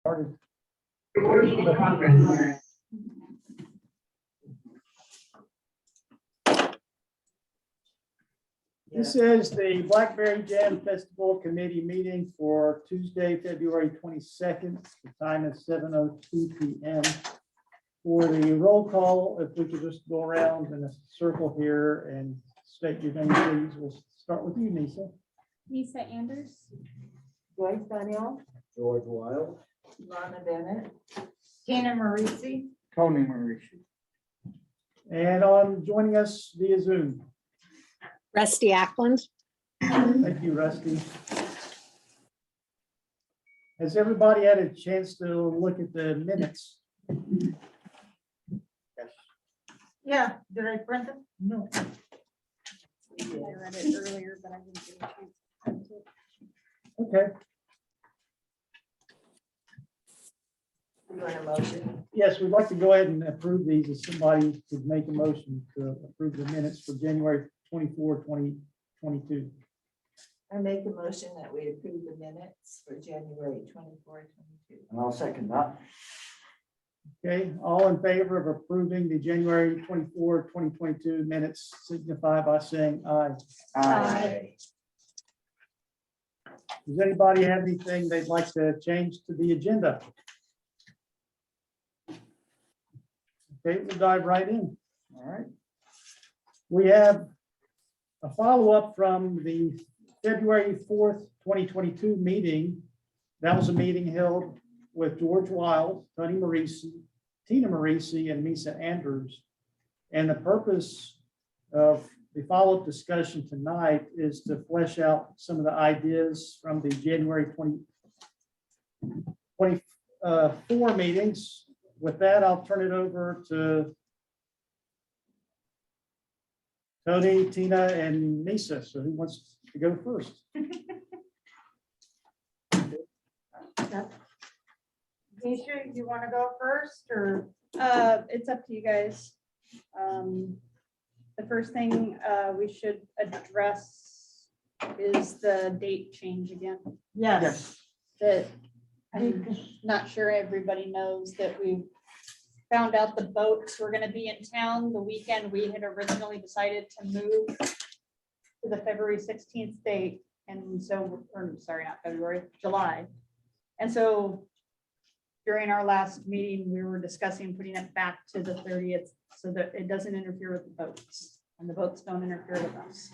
Recording in progress. This is the Blackberry Jam Festival Committee meeting for Tuesday, February 22nd. The time is 7:02 p.m. For the roll call, if we could just go around in a circle here and state your name, please. We'll start with you, Nisa. Nisa Anders. Joyce Daniel, George Wild. Lana Bennett, Tina Marisi. Tony Mauricio. And on joining us via Zoom. Rusty Ackland. Thank you, Rusty. Has everybody had a chance to look at the minutes? yeah, did I print them? No. I read it earlier, but I didn't get a chance to print it. Okay. You want a motion? Yes, we'd like to go ahead and approve these. If somebody could make a motion to approve the minutes for January 24, 2022. I make a motion that we approve the minutes for January 24, 22. And I'll second that. Okay, all in favor of approving the January 24, 2022 minutes signify by saying aye. Aye. Does anybody have anything they'd like to change to the agenda? Okay, we'll dive right in. All right. We have a follow-up from the February 4th, 2022 meeting. That was a meeting held with George Wild, Tony Marisi, Tina Marisi, and Nisa Anders. And the purpose of the follow-up discussion tonight is to flesh out some of the ideas from the January 2024 meetings. With that, I'll turn it over to Tony, Tina, and Nisa. So who wants to go first? Nisha, you want to go first or? It's up to you guys. The first thing we should address is the date change again. Yes. That I'm not sure everybody knows that we found out the boats were going to be in town the weekend. We had originally decided to move to the February 16th date. And so, or sorry, not February, July. And so during our last meeting, we were discussing putting it back to the 30th so that it doesn't interfere with the boats and the boats don't interfere with us.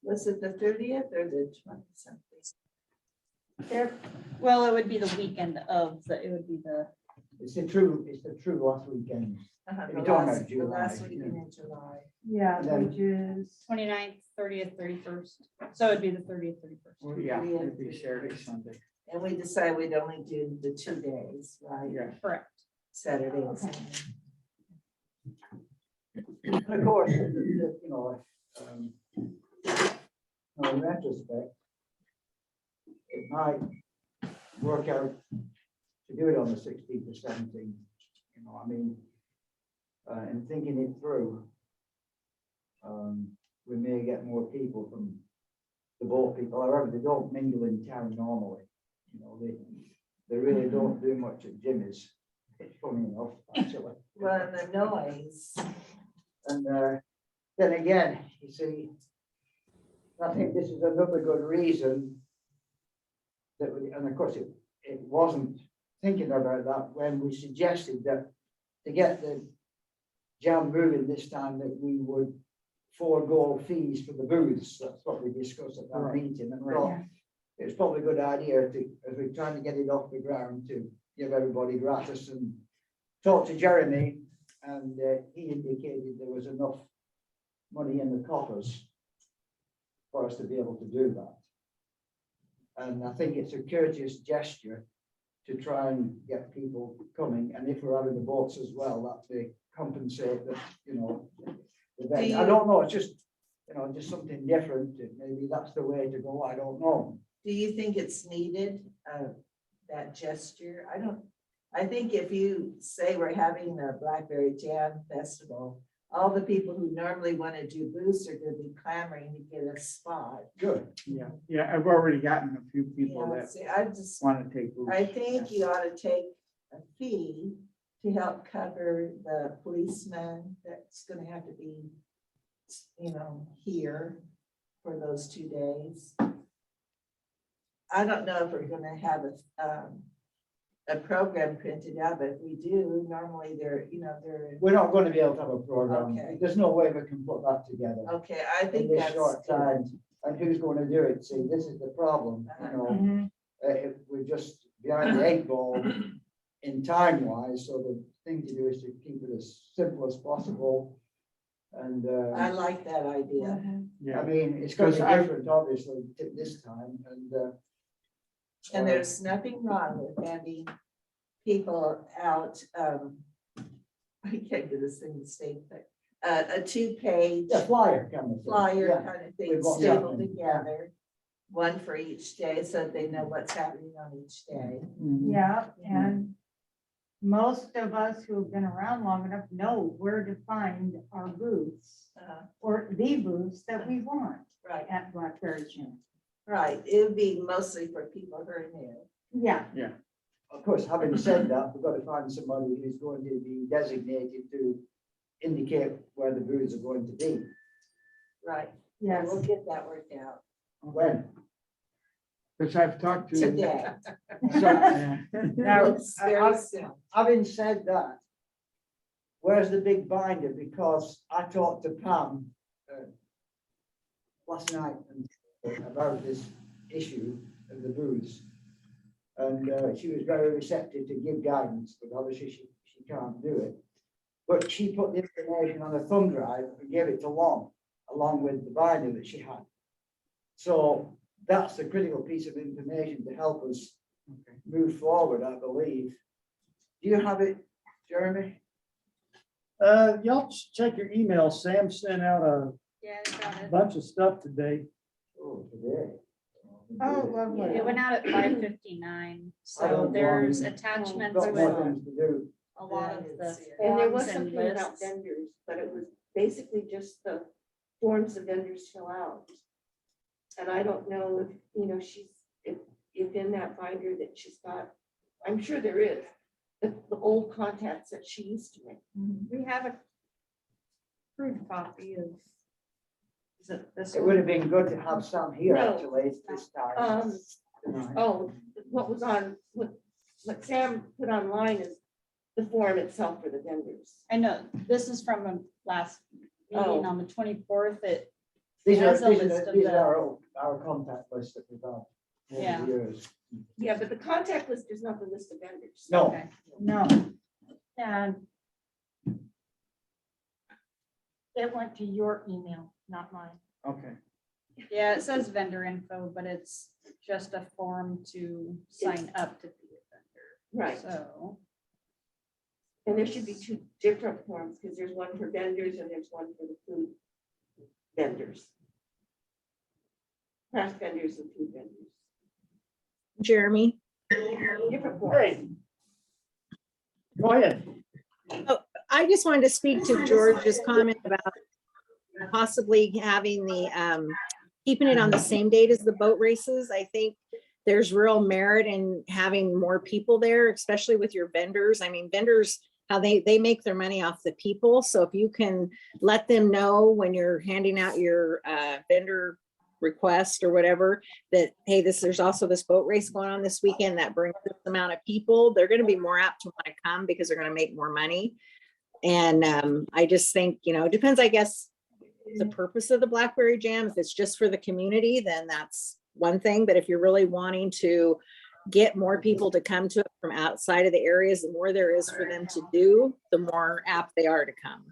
Was it the 30th or the 20th? Well, it would be the weekend of it would be the, It's the true last weekend. The You're talking about last July, weekend in July. yeah, And then- which is 29th, 30th, 31st. So it'd be the 30th, 31st. Well, yeah, it'd be Saturday, Sunday. And we decided we'd only do the 2 days, right? Yeah. Correct. Saturday and Sunday. And of course, in retrospect, it might work out to do it on the 16th or 17th. And thinking it through, we may get more people from the boat people. However, they don't mingle in town normally. They really don't do much at Jimmy's. It's funny enough, actually. Well, and the noise. And then again, you see, I think this is another good reason that, and of course, it wasn't thinking about that when we suggested that to get the jam moving this time, that we would forego fees for the booths. That's what we discussed at that Right. meeting. And Right. thought it was probably a good idea to, as we're trying to get it off the ground, to give everybody gratis and talk to Jeremy. And he indicated there was enough money in the coffers for us to be able to do that. And I think it's a courteous gesture to try and get people coming. And if we're having the boats as well, that they compensate that, the venue. I don't know, it's just, just something different. Maybe that's the way to go. I don't know. Do you think it's needed, that gesture? I think if you say we're having a Blackberry Jam Festival all the people who normally want to do booths are gonna be clamoring to get a spot. Good. Yeah, I've already gotten a few people Yeah, that see, I just, want to take booths. I think you ought to take a fee to help cover the policeman that's gonna have to be, here for those 2 days. I don't know if we're gonna have a program printed out, but if we do, normally they're. We're not going to be able to have a program. Okay. There's no way we can put that together Okay, I in think this that's short good. time. And who's going to do it? See, this is the problem, Mhm. if we're just behind the 8 ball in time wise, so the thing to do is to keep it as simple as possible. And, I like that idea. Yeah, I mean, it's going to be Because I- different, obviously, this time, And there's nothing wrong with having people out, I can't do this thing to state, but a 2-page yeah, flyer kind of thing. flyer Yeah. kind of thing With what's stapled happening. together. One for each day, so they know what's happening on each day. Mhm. Yeah, and most of us who've been around long enough know where to find our booths or the booths that we want Right, at Blackberry Gym. right. It would be mostly for people who are new. Yeah, Of course, having said that, we've got to find somebody who's going to be designated to indicate where the booths are going to be. Right. yes. We'll get that worked out When? because I've talked to. today. So, yeah. Now, It's very soon. Having said that, where's the big binder? Because I talked to Pam last night about this issue of the booths. And she was very receptive to give guidance, but obviously she can't do it. But she put the information on a thumb drive and gave it to Lon, along with the binder that she had. So that's the critical piece of information to help us move forward, I believe. Do you have it, Jeremy? Y'all check your email. Sam sent out a Yeah, I got it. bunch of stuff today. Oh, today. Oh, lovely. It went out at 5:59, I so don't there's want- attachments Got more with things to do. a lot of the And there was forms and something about lists. vendors, but it was basically just the forms the vendors fill out. And I don't know if, if in that binder that she's got, I'm sure there is, the old contacts that she used to make. We have a crude copy of, is it this It would one? have been good to have some here No. actually this time. tonight. Oh, what was on, what Sam put online is the form itself for the vendors. I know, this is from a last meeting Oh. on the 24th. It These are, has a these are, list of these the- are our contact list that we've got Yeah. over the years. Yeah, but the contact list is not the list of vendors. No, Okay. No. And it went to your email, not mine. Okay. Yeah, it says vendor info, but it's just a form to sign up to be a Right, vendor. So, and there should be two different forms, because there's one for vendors and there's one for the food vendors. Craft vendors and food vendors. Jeremy, Different forms. Hey. Go ahead. I just wanted to speak to George's comment about possibly having keeping it on the same date as the boat races. I think there's real merit in having more people there, especially with your vendors. I mean, vendors, how they make their money off the people. So if you can let them know when you're handing out your vendor request or whatever, that, hey, there's also this boat race going on this weekend that brings this amount of people, they're going to be more apt to want to come because they're going to make more money. And I just think, it depends, I guess, the purpose of the Blackberry Jam. If it's just for the community, then that's one thing. But if you're really wanting to get more people to come to it from outside of the areas, the more there is for them to do, the more apt they are to come.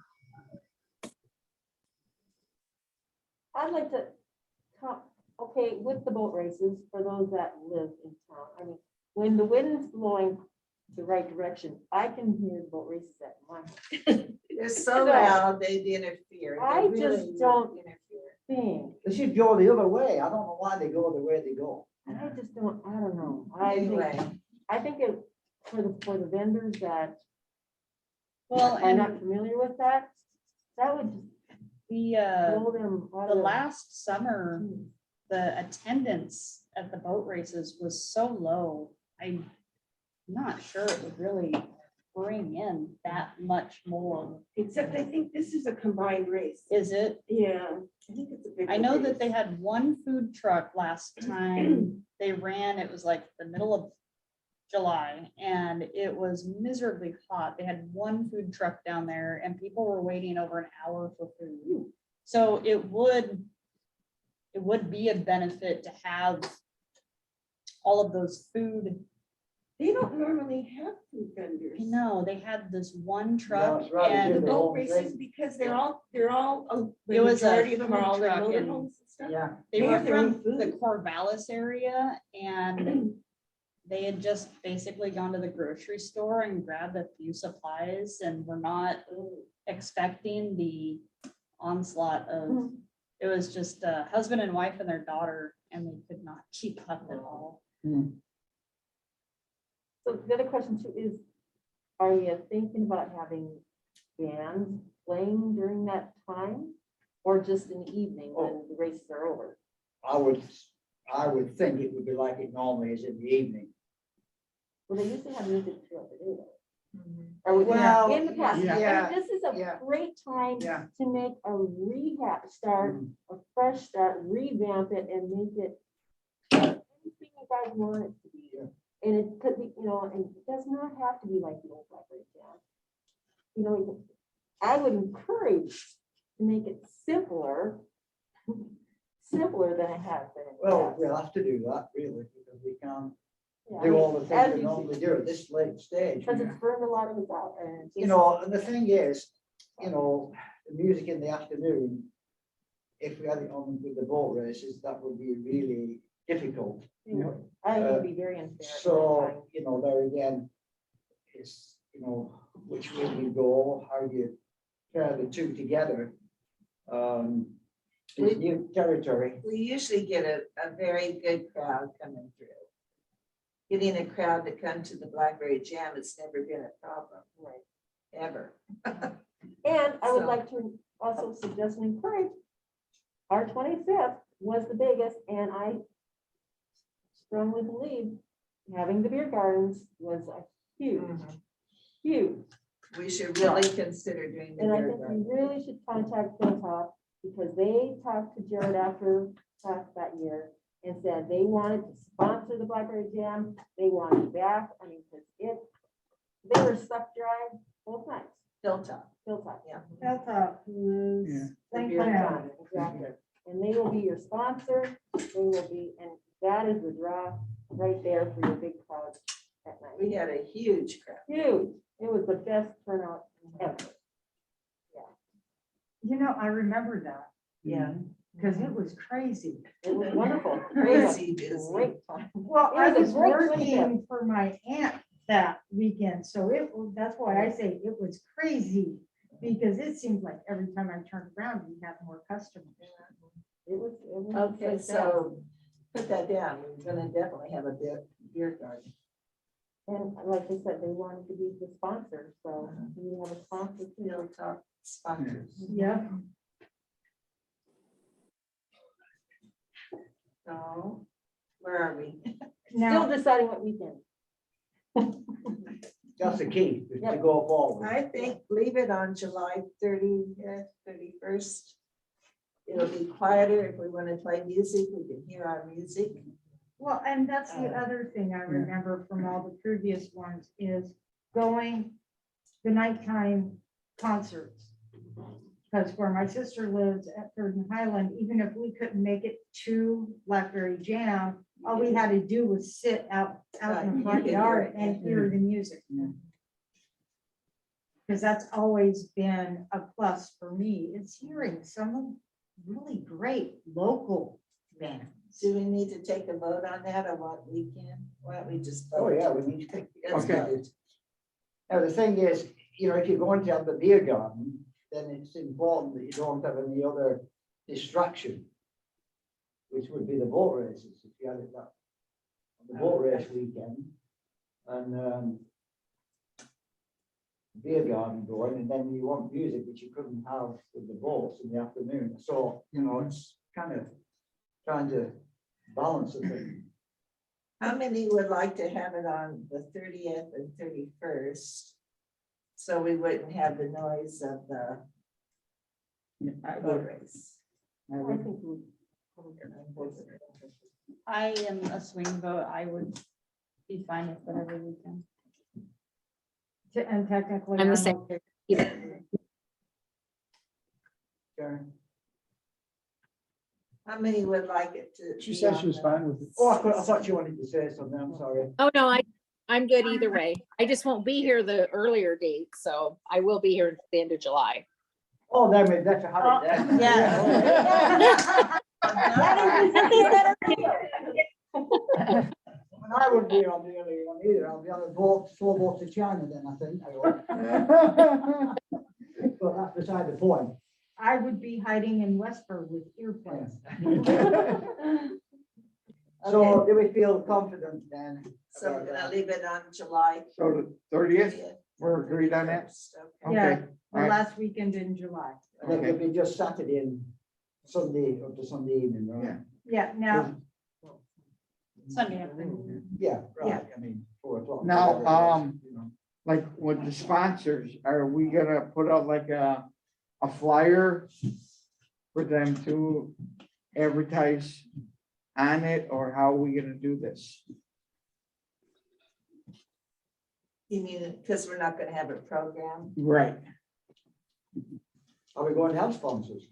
I'd like to talk, okay, with the boat races, for those that live in town, I mean, when the wind's blowing the right direction, I can hear the boat races at my house. They're so No. loud, they'd interfere. They I really just would don't- interfere. Thing, they should go the other way. I don't know why they go the way they go. and I just don't, I don't know, Anyway, I think it, for the vendors that well, are not and familiar with that, That would The, blow them out the of. last summer, the attendance at the boat races was so low. I'm not sure it would really bring in that much more. Except I think this is a combined race. Is it? Yeah, I think it's a big. I know that they had one food truck last time they ran. It was like the middle of July and it was miserably hot. They had one food truck down there and people were waiting over an hour for food. So it would be a benefit to have all of those food. They don't normally have food vendors. I know, they had this one truck That's right, they The did. and the whole boat races, thing. because they're all, the It was a majority of them are food all in truck and- motorhomes and stuff. Yeah, they They were have their own from the food. Corvallis area and they had just basically gone to the grocery store and grabbed a few supplies and were not expecting the onslaught of, it was just a husband and wife and their daughter and they could not keep up at all. So the other question too is, are you thinking about having bands playing during that time? Or just in the evening when the races are over? I would think it would be like it normally is in the evening. Well, they usually have music throughout the day though. Mhm. Or we- Well, in the past, yeah, and this is yeah. a great time Yeah. to make a rehab, start a fresh start, revamp it and make it anything you guys want it to be. Yeah. And it could be, and it does not have to be like the old Blackberry Jam. I would encourage to make it simpler than it has been. in the Well, past. we'll have to do that really, because we can't Yeah, I do mean, all the as things we you normally do at this late stage. Because it's burned a lot of us out and. You know, and the thing is, the music in the afternoon, if we had it on with the boat races, that would be really difficult. I think it'd be very unfair. at So, there again, it's, which way you go, how you pair the two together. It's new territory. We usually get a very good crowd coming through. Getting a crowd to come to the Blackberry Jam has never been a problem, Right. ever. And I would So- like to also suggest and encourage, our 25th was the biggest, and I strongly believe having the beer gardens was a huge. We should really consider doing the And I beer think we garden. really should contact Hilltop, because they talked to Jared after that year and said they wanted to sponsor the Blackberry Jam. They wanted it back. I mean, because they were sucked dry both nights, Hilltop, Hilltop. yeah. Hilltop was Yeah. St. Beer Cloud. garden, exactly. And they will be your sponsor. They will be, and that is the draw right there for your big crowd at night. We had a huge crowd. Huge. It was the best turnout ever. I remember that Yeah. because it was crazy. It was wonderful. Crazy busy. Great time. Well, It I was a was great working for my aunt that weekend, so that's why I say it was crazy. Because it seemed like every time I turned around, we had more customers. It was. Okay, so put that down. We're gonna definitely have a beer garden. And like I said, they wanted to be the sponsor, so we have a sponsor too. Hilltop sponsors. Yeah. So, where are we? Still Now, deciding what weekend. That's the key, is to Yep. go forward. I think leave it on July 30th, 31st. It'll be quieter. If we want to play music, we can hear our music. well, and that's the other thing I remember from all the previous ones is going the nighttime concerts. Because where my sister lives at Third and Highland, even if we couldn't make it to Blackberry Jam, all we had to do was sit out in Right, the you front could hear yard it, and hear the music. Because that's always been a plus for me, is hearing some really great local bands. Do we need to take a vote on that or what we can? Why don't we just vote? Oh, yeah, we need to. Let's Okay. vote. Now, the thing is, if you're going to have the beer garden, then it's important that you don't have any other distraction, which would be the boat races, if you had it that, on the boat race weekend. And beer garden going, and then you want music, which you couldn't have with the boats in the afternoon. So, you know, it's kind of trying to balance the thing. How many would like to have it on the 30th and 31st? So we wouldn't have the noise of the boat race. I think we. I am a swing vote. I would be fine with whatever weekend. And technically. I'm the same. okay. Karen? How many would like it to? She be said on she was the- fine with it. Oh, I thought you wanted to say something, I'm sorry. Oh, no, I'm good either way. I just won't be here the earlier date, so I will be here at the end of July. Oh, then we better have it then. Yeah. I wouldn't be on the early one either, I'll be on a boat, slow boat to China then, I think. I hope. But that's beside the point. I would be hiding in Westford with earplugs. So do we feel confident then? So we're about gonna that? leave it on July So the 30th, 30th. we're agreed on that? Okay. Yeah, Okay, the alright. last weekend in July. And it could be just Saturday and Sunday up to Sunday evening, right? Yeah, now, Sunday afternoon. Yeah, right, I mean, 4 o'clock. Now, whatever it is, you know. Like with the sponsors, are we gonna put out like a flyer for them to advertise on it, or how are we gonna do this? You mean, because we're not gonna have a program? Right. Are we going to have sponsors?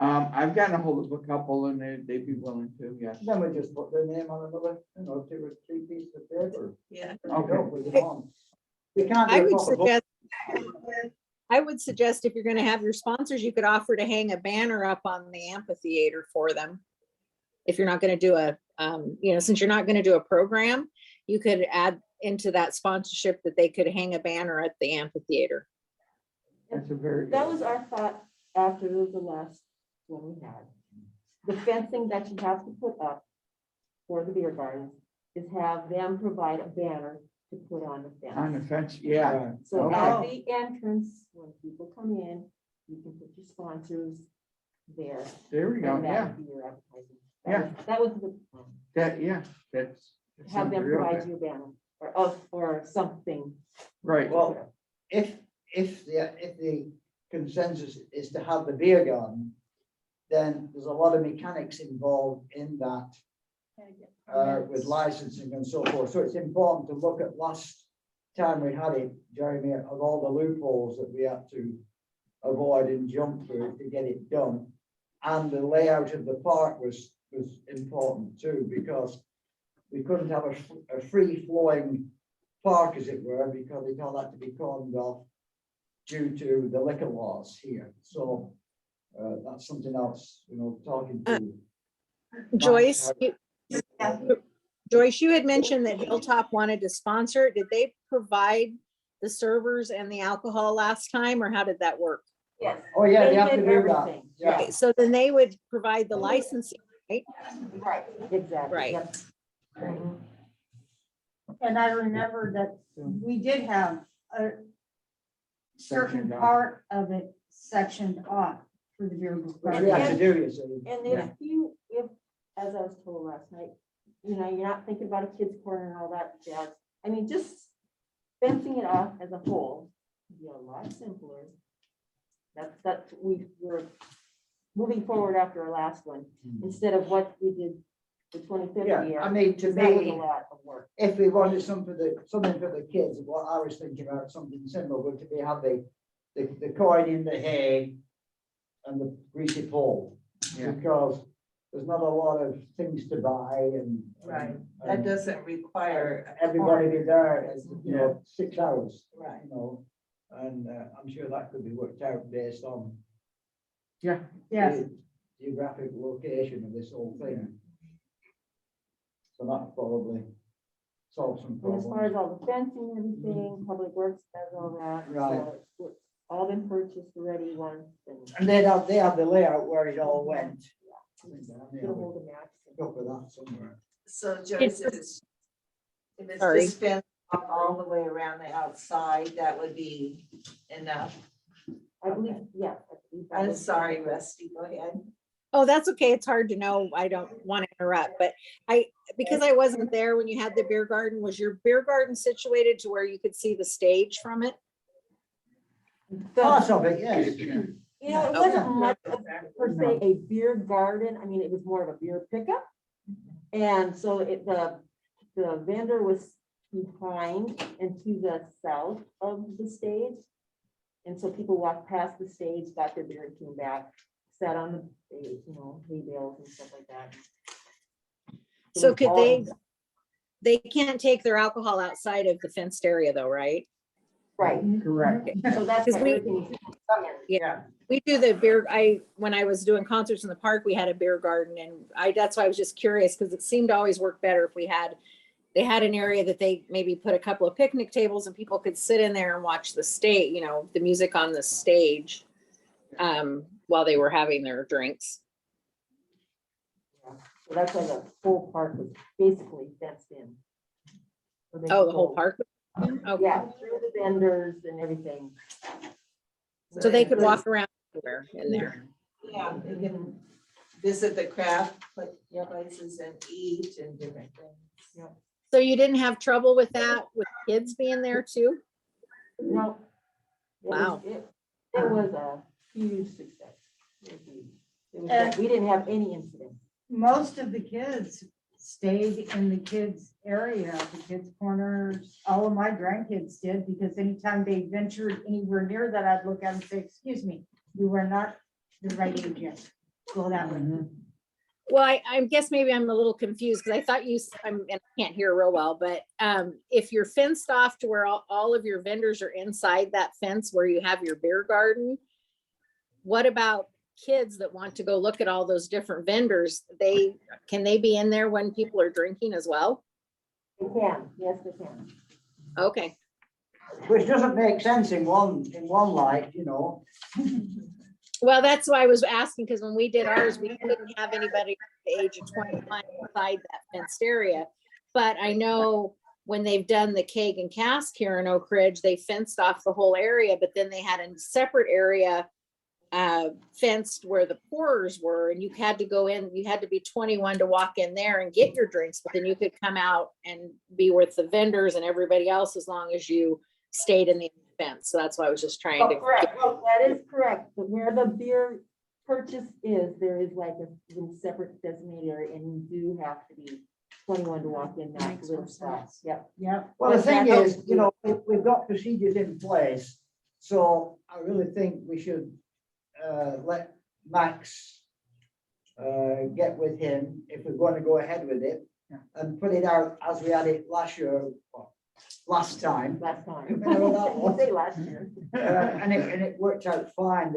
I've gotten a hold of a couple and they'd be willing to, yes. Then we just put their name on another, 2 or 3 pieces of paper. Yeah. Okay. With it on. We can't do I a would proper book. suggest if you're gonna have your sponsors, you could offer to hang a banner up on the amphitheater for them. If you're not gonna do a, since you're not gonna do a program, you could add into that sponsorship that they could hang a banner at the amphitheater. That's a very. That was our thought after the last one we had. The fencing that you have to put up for the beer gardens is have them provide a banner to put on the On fence. the fence, yeah. Right. So Okay. at the entrance, when people come in, you can put your sponsors there. There we go, and that yeah, would be your advertising. Yeah. That was the, that's. that have them sounds real provide good. you a banner or something. Right, Well, if the consensus is to have the beer garden, then there's a lot of mechanics involved in that, with licensing and so forth. So it's important to look at last time we had it, Jeremy, of all the loopholes that we had to avoid and jump through to get it done. And the layout of the park was important too, because we couldn't have a free flowing park, as it were, because it all had to be cordoned off due to the liquor laws here. So that's something else, talking to. Joyce, Joyce, you had mentioned that Hilltop wanted to sponsor it. Did they provide the servers and the alcohol last time, or how did that work? Yes. Oh, yeah, They they have to did do that. everything. Yeah. Okay, so then they would provide the licensing, right? Right, exactly. Right. Yep. Mhm. and I remember that we did have a certain Sectioned off. part of it sectioned off for the beer Which garden. we have to do, you see. And Yeah. if, as I was told last night, you're not thinking about a kid's corner and all that jazz. I mean, just fencing it off as a whole would be a lot simpler. That's, we were moving forward after our last one, instead of what we did the 25th Yeah, year. I mean, to That was a me, lot of work. if we wanted something for the kids, what I was thinking about, something similar, would to be have the coin in the hay and the greasy pole. Yeah. Because there's not a lot of things to buy and. Right. That doesn't require. Everybody be there, as, 6 hours, Right. and I'm sure that could be worked out based on. Yeah. Yes, the Geographic location of this whole thing. So that probably solve some And as far as problems. all the fencing and everything, Public Works does all that. Right. So it's all been purchased already once and And they have the layout where it all went. I think that, get a hold of Max. Go for that somewhere. So Joyce, if it's Sorry. just fenced walk all the way around the outside, that would be enough. I believe, yeah. I believe that I'm was- sorry, Rusty, go ahead. Oh, that's okay. It's hard to know. I don't want to interrupt, but because I wasn't there when you had the beer garden, was your beer garden situated to where you could see the stage from it? Part of it, yes. You know, it wasn't much of, per se a beer garden. I mean, it was more of a beer pickup. And so the vendor was behind and to the south of the stage. And so people walked past the stage, got their beer and came back, sat on the stage, you know, hay bales and stuff like that. It So was could all- they can't take their alcohol outside of the fenced area though, right? Right, Correct. so that's Because why we- everything. Yeah. We do the beer, when I was doing concerts in the park, we had a beer garden and that's why I was just curious because it seemed to always work better if they had an area that they maybe put a couple of picnic tables and people could sit in there and watch the stage, you know, the music on the stage while they were having their drinks. So that's why the whole park was basically fenced in. So they Oh, could the whole go- park? Okay. Yeah, through the vendors and everything. So they could walk around everywhere in there. Yeah, they can visit the craft places and eat and different things. So you didn't have trouble with that, with kids being there too? No. It was- Wow. It was a huge success. It was huge. It was great. We didn't have any incidents. Most of the kids stayed in the kids area, the kids corners. All of my grandkids did, because anytime they ventured anywhere near that, I'd look at them and say, excuse me, you were not the right age yet. Go that way. Well, I guess maybe I'm a little confused because I thought and I can't hear real well, but if you're fenced off to where all of your vendors are inside that fence where you have your beer garden, what about kids that want to go look at all those different vendors? Can they be in there when people are drinking as well? They can, yes, they can. Okay. Which doesn't make sense in one light, you know. Well, that's why I was asking, because when we did ours, we couldn't have anybody the age of 21 inside that fenced area. But I know when they've done the keg and cask here in Oak Ridge, they fenced off the whole area, but then they had a separate area fenced where the pourers were, and you had to go in, you had to be 21 to walk in there and get your drinks, but then you could come out and be with the vendors and everybody else as long as you stayed in the fence. So that's why I was just trying to. Correct, well, that is correct, but where the beer purchase is, there is like a little separate designated area, and you do have to be 21 to walk in that Makes little more spot. sense. Yep. Yep. Well, the But thing that is, helps you know, we've got procedures in place, so I really think we should let Max get with him if we're going to go ahead with it and put it out as we had it last year, well, last time. Last time. Remember that one? Say last year. And it worked out fine.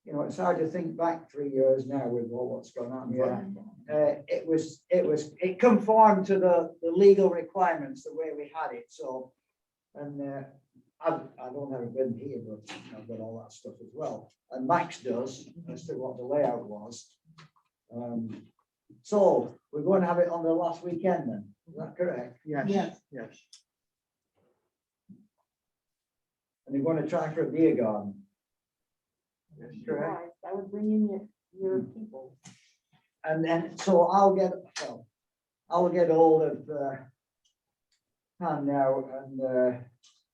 You know, it's hard to think back 3 years now with all what's going on. But it conformed to the legal requirements the way we had it. So, and I don't have it with me here, but I've got all that stuff as well. And Max does as to what the layout was. So we're going to have it on the last weekend then. Is that correct? Yes, Yes. yes. And you're going to try for a beer garden. Yes, correct. Right, that would bring in your people. And then, so I'll get hold of Han now and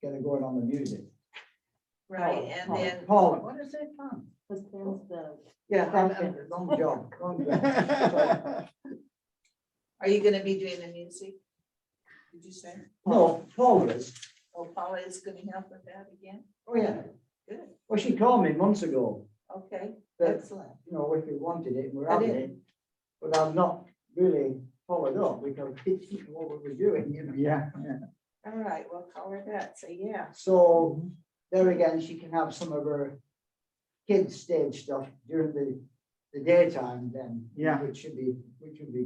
get it going on the music. Right, and then, Paul, what is it, Han? Because there's the. Yeah, wrong job, wrong job. are you gonna be doing the music? Did you say? No, Paul is. Oh, Paula is gonna help with that again? Oh, yeah. Good, Well, she called me months ago, okay, that, excellent. you know, if we wanted it, we're I having did. it. But I've not really followed up because it's what we were doing, you know. Yeah, All right, we'll call her that, say yeah. So there again, she can have some of her kids stage stuff during the daytime then. Yeah. Which should be good.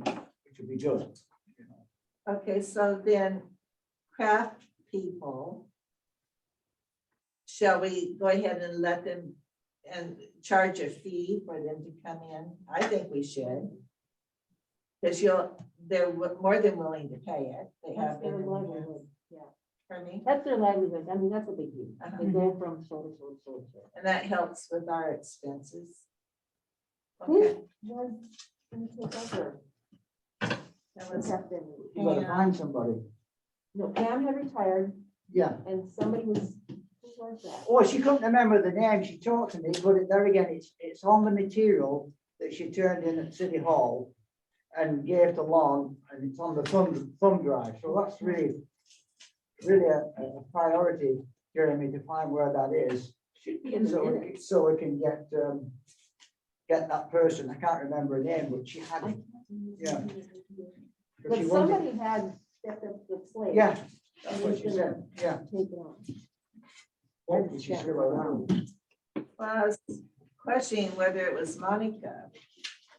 you know. Okay, so then craft people. Shall we go ahead and let them and charge a fee for them to come in? I think we should. Because they're more than willing to pay it. They have That's their been. livelihood. For me, That's their livelihood. I mean, that's what they do. Uh-huh. They go from so to so to so to so. and that helps with our expenses. Who Okay, was gonna take over? that was, Except then- You gotta Yeah. find somebody. No, Pam had retired Yeah. and somebody was, who was that? Oh, she couldn't remember the name. She talked to me, but there again, it's on the material that she turned in at City Hall and gave to Lon, and it's on the thumb drive. So that's really a priority, Jeremy, to find where that is. Should be in the minutes. So we can get that person. I can't remember her name, but she had it. Yeah. But She wanted- somebody had stepped up to the plate. Yeah, that's what she said. Yeah. Take it on. Hopefully she's still around. well, I was questioning whether it was Monica,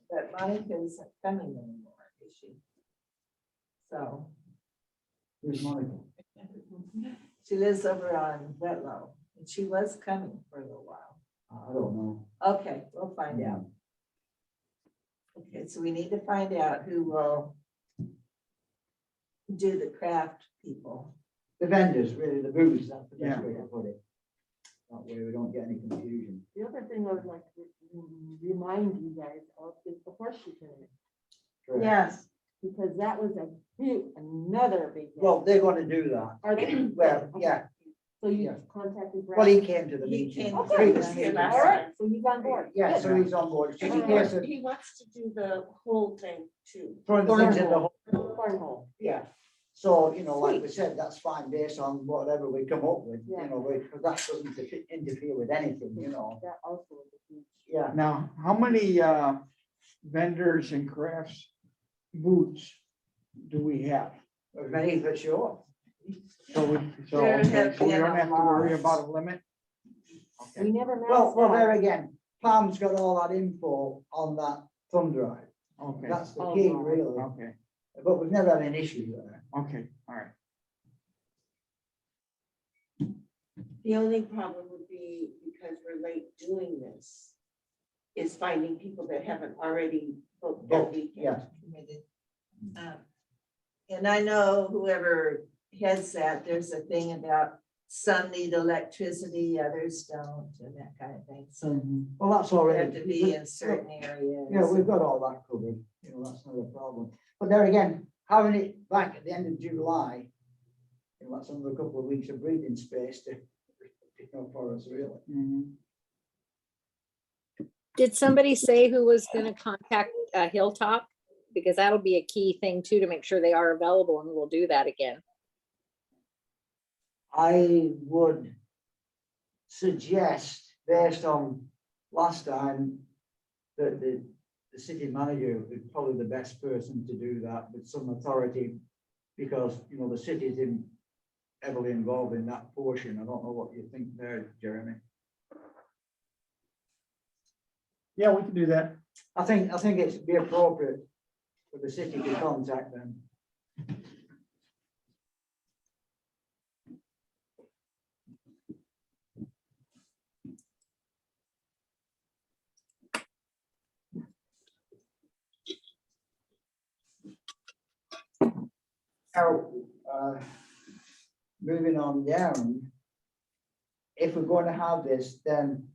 but Monica isn't coming anymore, is she? So, Who's Monica? she lives over on Wetlow, and she was coming for a little while. I don't know. Okay, we'll find out. Okay, so we need to find out who will do the craft people. The vendors, really, the booths, that's the best Yeah. way to put it. That way we don't get any confusion. The other thing I would like to remind you guys of is the horseshoe tournament, Correct. Yes. because that was another big. one. Well, they're gonna do that. Are they? Well, Okay. yeah, So you yeah. contacted Brad? well, he came to the He meeting. came Okay. previous to meeting. the All right, so he's on board. Yeah, Good. so he's on board. So he And cares to he wants to do the whole thing too. throw things in the hole. Cornhole. Yeah. So, you know, like we said, that's fine based on whatever we come up with, you Yeah. know, because that doesn't interfere with anything, you know. That also is a huge. Yeah. Now, how many vendors and crafts booths do we have? As many for sure. So we, so There okay, have so we been don't a have to worry lot. about a limit? We Okay, never. Well, maxed there out. again, Pam's got all that info on that thumb drive. okay, That's the Oh, key, wow. really. okay, But we've never had an issue there. okay, all right. The only problem would be, because we're late doing this, is finding people that haven't already booked that Booked, weekend. yeah. Committed. And I know whoever heads that, there's a thing about some need electricity, others don't, and that kind of thing. So Well, that's you already. have to be in certain areas. Yeah, we've got all that covered, you know, that's not a problem. But there again, having it back at the end of July, you know, that's another couple of weeks of breathing space to, you know, for us, really. Mhm. Did somebody say who was gonna contact Hilltop? Because that'll be a key thing too, to make sure they are available, and we'll do that again. I would suggest, based on last time, that the city manager is probably the best person to do that with some authority, because, you know, the city's heavily involved in that portion. I don't know what you think there, Jeremy. Yeah, we can do that. I think it'd be appropriate for the city to contact them. Now, moving on down, if we're going to have this, then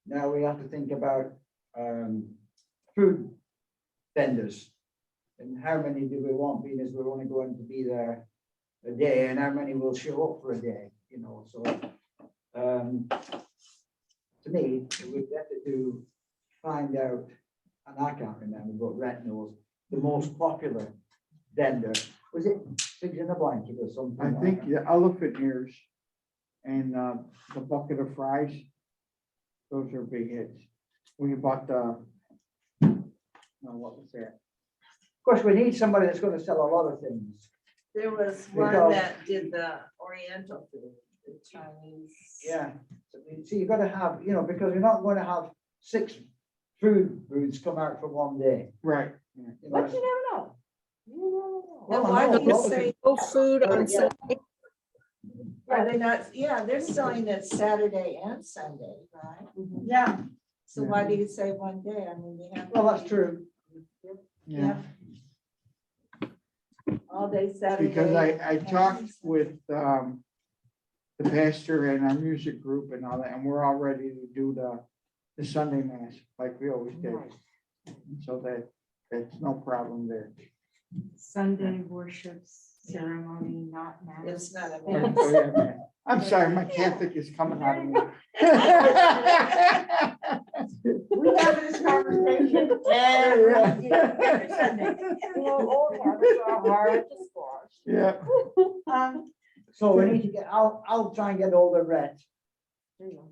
now we have to think about food vendors. And how many do we want, being as we're only going to be there a day, and how many will show up for a day, you know, so. To me, it would better to find out, and I can't remember, but Rhett knows, the most popular vendor. Was it Pigs in a Blanket or something? I like think that? the elephant ears and the bucket of fries, those are big hits. We bought the, what was that? Of course, we need somebody that's gonna sell a lot of things. There was one Because- that did the Oriental food, the Chinese. Yeah, so you've gotta have, you know, because you're not gonna have 6 food booths come out for one day. Right. Yeah. You know, But you never know. You never know. Then Well, why I do know, you well, say, No food on Yeah. Sunday. are they not, yeah, they're selling it Saturday and Sunday, right? Yeah. So why do you say one day? I mean, they have. Well, that's true. Yeah. all day Saturday. Because I talked with, the pastor and our music group and all that, and we're all ready to do the Sunday mass like we always did. So that's no problem there. Sunday worship ceremony, not mass. It's not a. Oh, yeah, man. I'm sorry, my Catholic is coming out of me. We have this conversation every Sunday. Well, old habits are hard to squash. Yeah, So we need to get, I'll try and get hold of Rhett. There you go.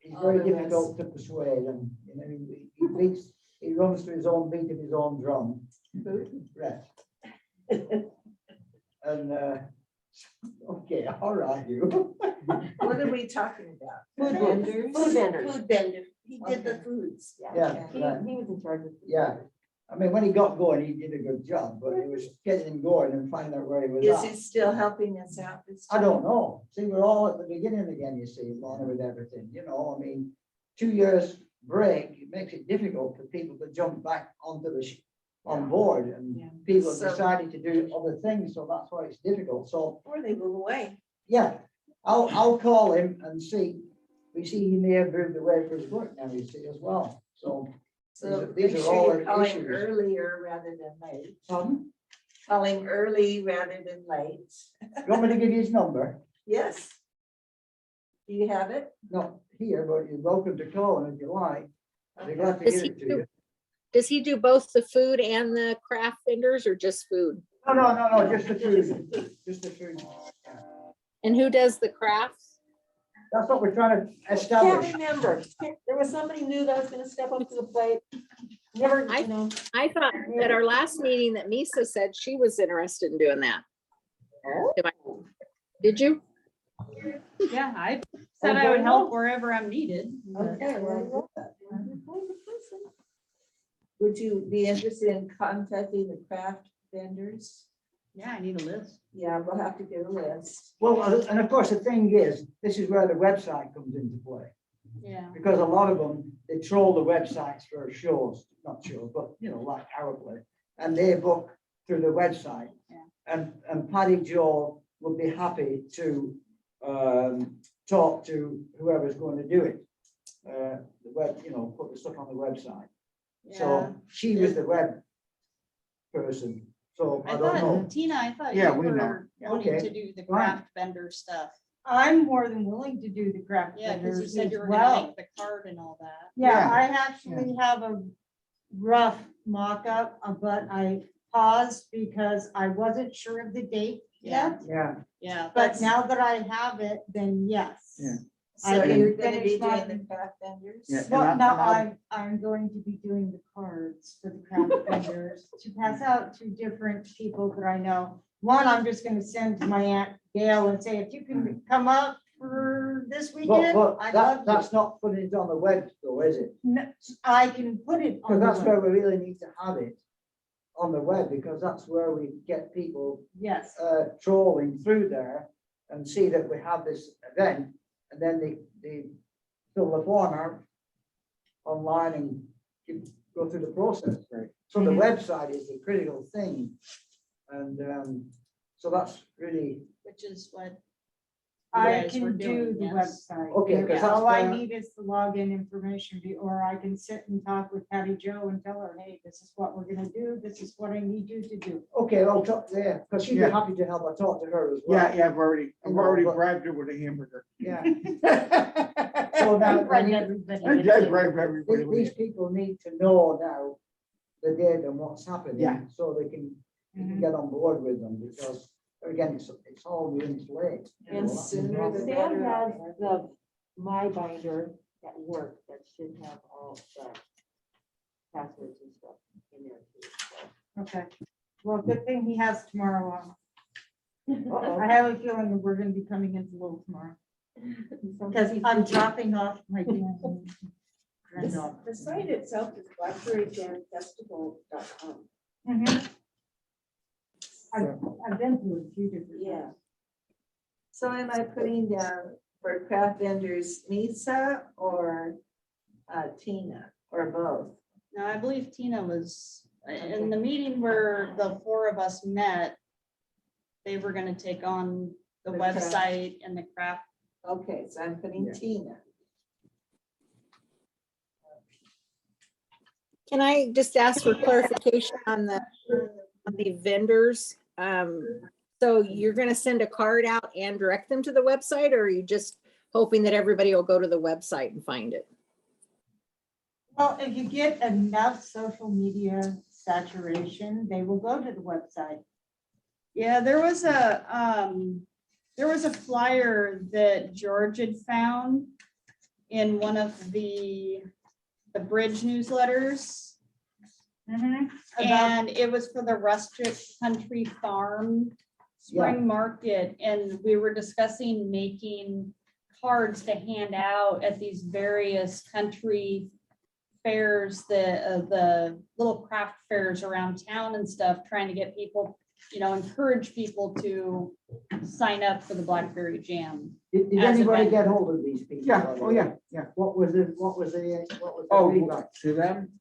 He's All very of us. difficult to persuade and, you know, he runs to his own beat of his own drum. Rhett. And, okay, all right, you. What are we talking about? Food Vendors? Food vendors. Food vendor, he did the Okay. foods. Yeah, He, right. he was in charge of. Yeah. I mean, when he got going, he did a good job, but it was getting him going and finding out where he was Is at. he still helping us out this I time? don't know. See, we're all at the beginning again, you see, Lorna, with everything, you know, I mean, 2 years break, it makes it difficult for people to jump back onto on board and Yeah. people have So- decided to do other things, so that's why it's difficult. So, Or they move away. yeah, I'll call him and see. We see he may have moved away for his work now, you see, as well, so. So These make are all sure our you're calling issues. earlier rather than late. Pardon? Calling early rather than late. You want me to give you his number? Yes. Do you have it? Not here, but you're welcome to call him if you like. I'd be glad to Does give he it to do- you. Does he do both the food and the craft vendors or just food? No, just the food, just the food. And who does the crafts? That's what we're trying to Can't establish. remember. There was somebody new that was gonna step up to the plate. Never, I- you know. I thought at our last meeting that Misa said she was interested in doing that. Did you? Yeah, I said I would help wherever I'm needed. but- Okay, well, Would you be interested in contacting the craft vendors? Yeah, I need a list. Yeah, we'll have to get a list. Well, and of course, the thing is, this is where the website comes into play. Yeah. Because a lot of them, they troll the websites for shows, not shows, but you know, like our play. And they book through the website. Yeah. And Paddy Joe would be happy to talk to whoever's going to do it. The web, you know, put the stuff on the website. Yeah. So she was the web person, so I I don't know. thought, Tina, I thought Yeah, you we know. were wanting Okay. to do the Fine. craft vendor stuff. I'm more than willing to do the craft Yeah, because you vendors said as you were gonna well. make the card and all that. Yeah, Yeah. I actually have a rough mock-up, but I paused because I wasn't sure of the date yet. Yeah, Yeah, But that's, now that I have it, then yes. Yeah. So I can you're gonna be finish my- doing the craft vendors? Yeah. Well, And no, I'll- I'm going to be doing the cards for the craft vendors to pass out to different people that I know. One, I'm just gonna send to my Aunt Gail and say, if you can come up for this weekend, but I'd love that's you. not putting it on the web though, is it? No, I can put it Because on that's the where web. we really need to have it on the web, because that's where we get people Yes, trolling through there and see that we have this event, and then they fill the form out online and go through the process. Right. So the Mhm. website is the critical thing. And so that's really, which is what. you I guys were can do doing, the yes. website. Okay, 'cause Yeah, that's all I where- need is the login information, or I can sit and talk with Patty Jo and tell her, hey, this is what we're gonna do, this is what I need you to do. okay, I'll talk there, because she'd be Yeah. happy to help. I talk to her as well. Yeah, I've already You know, but- bribed her with a hamburger. Yeah. I So now, Right, we need- everybody. bribed everybody with these it. people need to know now the date and what's happening. Yeah. So they can Mhm. get on board with them, because again, it's all really late. you know, And that's the sooner problem. the Sam has the, my binder at work that should have all the passwords and stuff in there too. so. Okay, well, good thing he has tomorrow off. Uh-oh. I have a feeling that we're gonna be coming in low tomorrow, because I'm dropping off my damn granddaughter. The site itself is blackberryjamfestival.com. Mhm. I've been through a few different. Yeah. So am I putting down for craft vendors, Misa or Tina, or both? No, I believe Tina was, in the meeting where the four of us met, they were gonna take on the The craft. website and the craft. Okay, so I'm putting Yeah. Tina. Can I just ask for clarification on the vendors? So you're gonna send a card out and direct them to the website, or are you just hoping that everybody will go to the website and find it? Well, if you get enough social media saturation, they will go to the website. Yeah, there was a flyer that George had found in one of the bridge newsletters. About, And it was for the Rustic Country Farm Spring Market, and we were discussing making cards to hand out at these various country fairs, the little craft fairs around town and stuff, trying to get people, encourage people to sign up for the Blackberry Jam. Did As a anybody vendor. get hold of these people? Yeah, by the oh, way? yeah. What was the Oh, feedback? to them,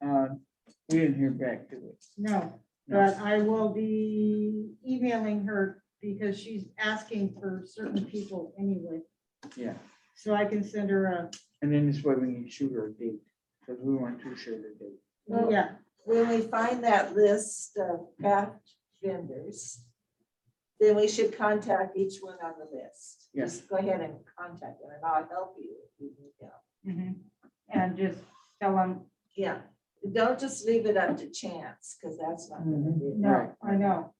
we didn't hear back to it. no, No. but I will be emailing her because she's asking for certain people anyway. Yeah, So I can send her and then this way we can shoot her a date, because we weren't too sure the date. a, yeah, When we find that list of craft vendors, then we should contact each one on the list. Yes. Just go ahead and contact them and I'll help you if you need help. mhm. And just tell them, Yeah, don't just leave it up to chance, because that's not gonna do. no, Right. I know.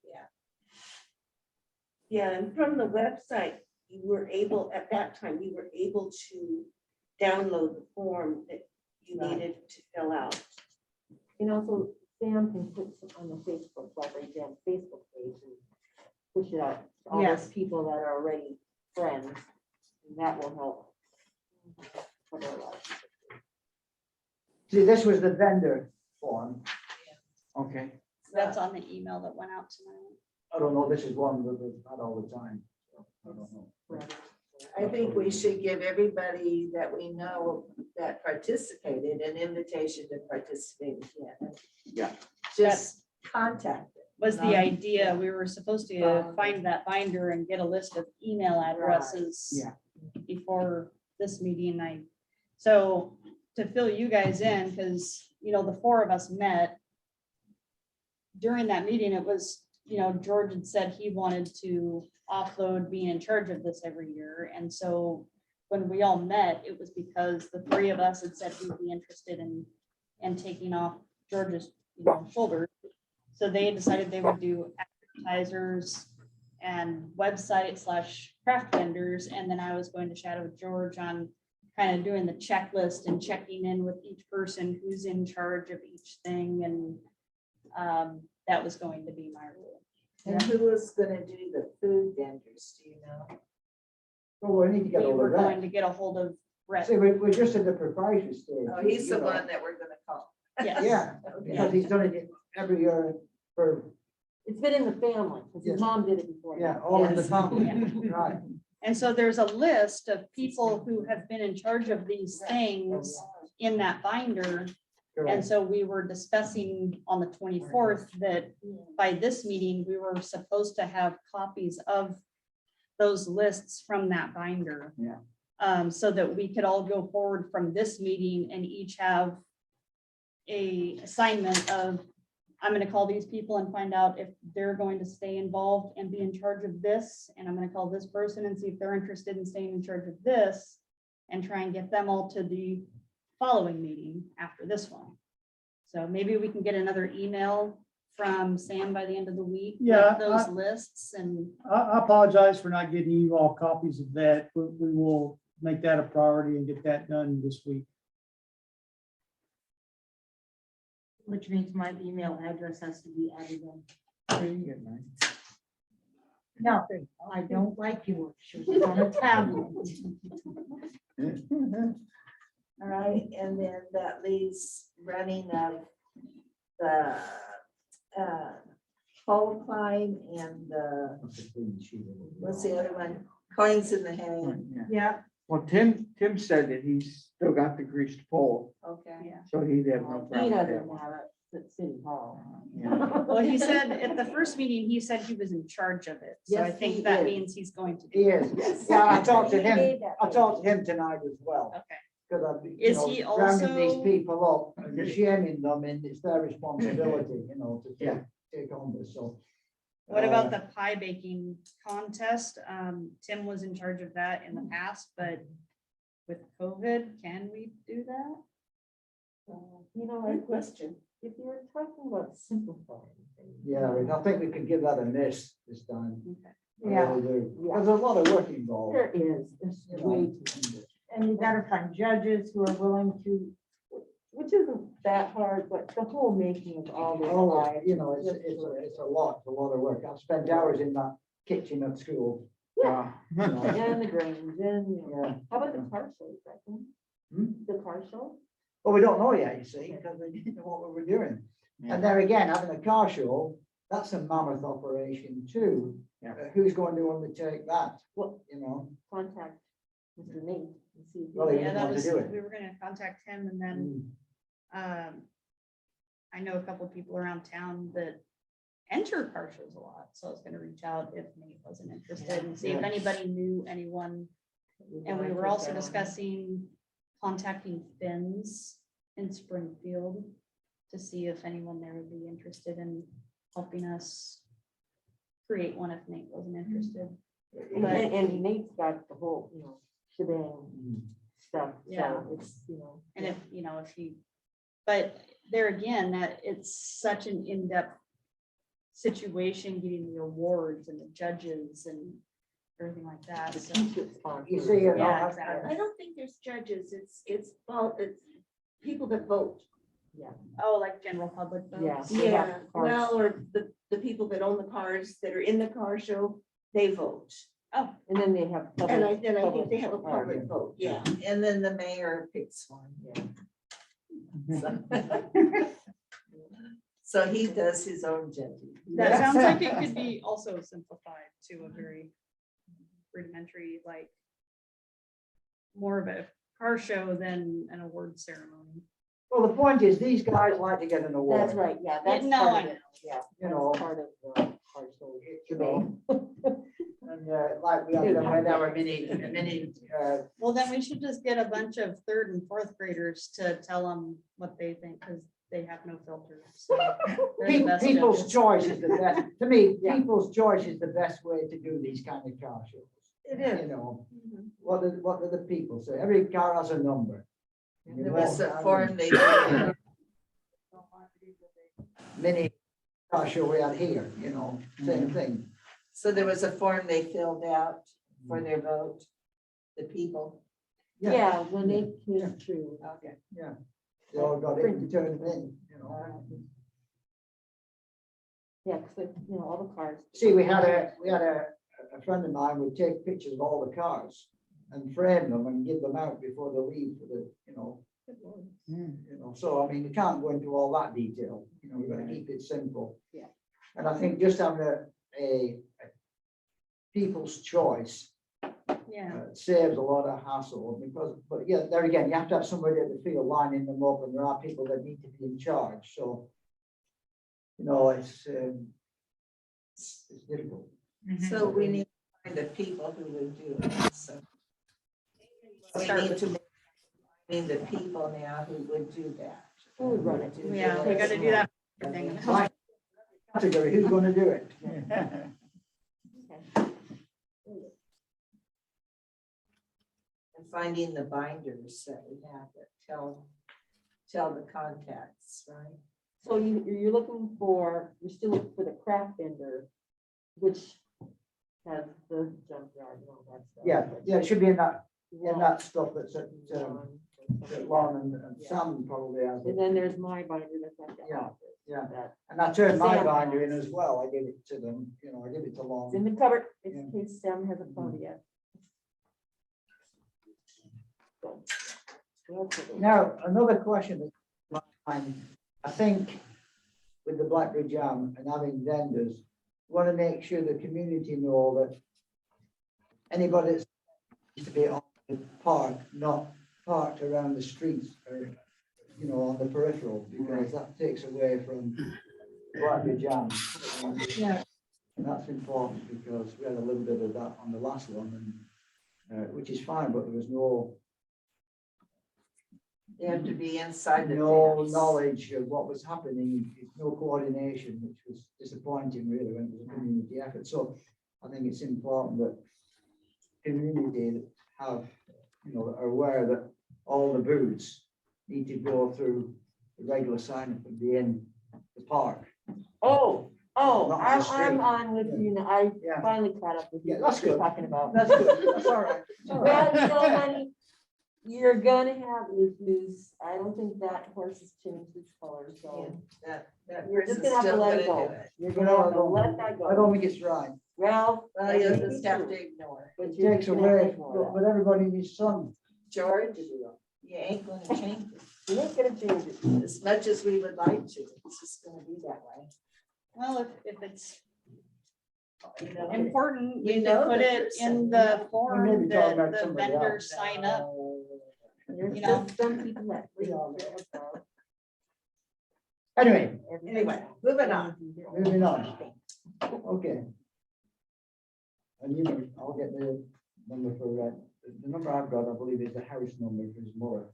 Yeah, and from the website, you were able, at that time, you were able to download the form that you Right. needed to fill out. And also Sam can put some on the Facebook, Blackberry Jam Facebook page and push it out to all Yes. those people that are already friends. And that will help. cover a lot. See, this was the vendor form. Okay, That's on the email that went out tonight. I don't know, this is one that we've had all the time. So I don't know. I think we should give everybody that we know that participated an invitation to participate again. Yeah. Just contact them. Was the idea, we were supposed to Binder. find that binder and get a list of email addresses. Yeah. Before this meeting night. So to fill you guys in, because, the four of us met. During that meeting, it was, George had said he wanted to offload being in charge of this every year. And so when we all met, it was because the three of us had said we'd be interested in taking off George's, shoulders. So they decided they would do advertisers and website / craft vendors. And then I was going to shadow George on kind of doing the checklist and checking in with each person who's in charge of each thing. And that was going to be my role. And who was gonna do the food vendors, do you know? Well, we need to get We all were of going that. to get a hold of Brett. See, we're just in the proprietary stage. Oh, he's the you know. one that we're gonna call. Yes. Yeah, Okay. because he's done it every year for, It's been in the family, because his Yes. mom did it before. yeah, all in the Yes. family, right. And so there's a list of people who have been in charge of these things in that binder. And Correct. so we were discussing on the 24th that by this meeting, we were supposed to have copies of those lists from that binder. Yeah. So that we could all go forward from this meeting and each have a assignment of, I'm gonna call these people and find out if they're going to stay involved and be in charge of this. And I'm gonna call this person and see if they're interested in staying in charge of this and try and get them all to the following meeting after this one. So maybe we can get another email from Sam by the end of the week. with Yeah, Those lists and, I apologize for not getting you all copies of that, but we will make that a priority and get that done this week. Which means my email address has to be added in. so you get mine. No, I don't like yours. It's on a tablet. All right, and then that leaves running of the pole climb and the, what's the other one? Coins in the hay. Yeah. Yeah, Well, Tim said that he's still got the greased pole, Okay. yeah. so he'd have no He problem with doesn't that. have it. at City Hall. Well, he said at the first meeting, he said he was in charge of it. So I Yes, he think that is. means he's going to do He it. is. Yeah, I talked to He him. gave that I talked to him tonight as well. Okay. Because I've been, Is he rounding these also- people up and shaming them, and it's their responsibility, to Yeah. take on this, so. What uh, about the pie baking contest? Tim was in charge of that in the past, but with COVID, can we do that? You know, Good question. if you were talking about simplifying things. Yeah, I think we could give that a miss this time. Okay. I Yeah. really do. Because there's a lot of work involved. There is, it's you know. way too much. And you gotta find judges who are willing to, Which isn't that hard, but the whole making of all the. Oh, pies you know, is it's just terrific. a lot of work. I've spent hours in that kitchen at school. Yeah. you know. And the grains, and, you know, Yeah. how about the car show, Becky? Hmm? The car show? Well, we don't know yet, you see, because we didn't know what we were doing. And there again, having a car show, that's a mammoth operation too. Yeah. Who's going to undertake that, Well, you know? contact Mr. Nate and see. if he- Well, he Yeah, was that going to was, do it. we were gonna contact him and then, Mm. I know a couple of people around town that enter car shows a lot, so I was gonna reach out if Nate wasn't interested and see if Yeah. anybody knew anyone. And we were also discussing contacting Finn's in Springfield to see if anyone there would be interested in helping us create one if Nate wasn't interested. And Nate's got the whole, you know, shebang Mm. stuff, Yeah. so it's, you know. And if, if he, but there again, that it's such an in-depth situation, getting the awards and the judges and everything like that. The So, t-shirt sponsors. You see, Yeah, exactly. I don't think there's judges. It's people that vote. oh, like general public Yeah. votes. They have Yeah, cards. well, or the people that own the cars that are in the car show, they vote. Oh, And then they have. And I think public they have a card. public vote, yeah. And then the mayor picks one, yeah. So he does his own judging. that Yeah. sounds like it could be also simplified to a very rudimentary, like more of a car show than an award ceremony. Well, the point is, these guys like to get an award. That's right, yeah, that's no, part I of it, yeah. You that's know. Part of the car show. You know. And like we had our mini, Well, then we should just get a bunch of third and fourth graders to tell them what they think, because they have no filters. So they're the best people's judges. choice is the best, to me, Yeah. people's choice is the best way to do these kind of car shows. It is. You know, what do the people say? Every car has a number. You There was walk a down form they did. Mini car show we had here, same thing. So there was a form they filled out for their vote, the people. Yeah, when they came through. Okay. They all got it and turned it in, Yeah, because, all the cars. See, we had a friend of mine would take pictures of all the cars and frame them and give them out before they leave for the, so I mean, you can't go into all that detail, we've got to keep it simple. Yeah. And I think just having a people's choice Yeah, saves a lot of hassle because, but yeah, there again, you have to have somebody at the field lining them up and there are people that need to be in charge, so. It's difficult. So we need to find the people who would do it, so. We Start need with- to find the people now who would do that. Who would run it? yeah, we gotta do that. thing. Right. Category, who's gonna do it? And finding the binders that we have that tell the contacts, right? So you're looking for, you're still looking for the craft vendor, which has the junkyard and all that stuff. Yeah, it should be in that Lawn, stuff that's at lawn, Lon and Sam probably has And it. then there's my binder that's at the Yeah, office. yeah. That- And I turned my Sam binder in has. as well. I gave it to them, I give it to It's in Lon. the cupboard, Yeah. in case Sam hasn't found it yet. So, that's it. Now, another question that's in my mind, I think with the Blackberry Jam and having vendors, want to make sure the community know that anybody that's needs to be on the park, not parked around the streets or you know, on the peripheral, because that takes away from Blackberry jam. Yeah. And that's important because we had a little bit of that on the last one, and which is fine, but there was They have to be inside the no fence. knowledge of what was happening, no coordination, which was disappointing really when it was a community effort. So I think it's important that community have, you know, are aware that all the booths need to go through the regular sign up and be in the park. Oh, Not on the I'm street. on with you now. I Yeah. finally caught up with you. Yeah, that's what you're good. Talking about. That's good, that's all right. It's all right. Well, you know, honey, you're gonna have issues. I don't think that horse has changed its color, so That you're person just gonna have to still let gonna it do go. it. You're No, gonna have I to don't- let that I don't go. think it's right. Well, Well, that you'll may be just have true, to ignore but It you're takes just gonna have to away, ignore but everybody needs sun. it. George, you ain't gonna change it. that. You ain't gonna change it. As much as we would like to, it's just gonna be that way. Well, if it's You know, important, You you know can put the it person. in the We may form be talking that about the somebody else. vendors sign up. There's You know. just some people that. We all know. freak out. Anyway, Anyway, moving on. moving on. Okay. And you know, I'll get the number for, the number I've got, I believe is the house number for his mother.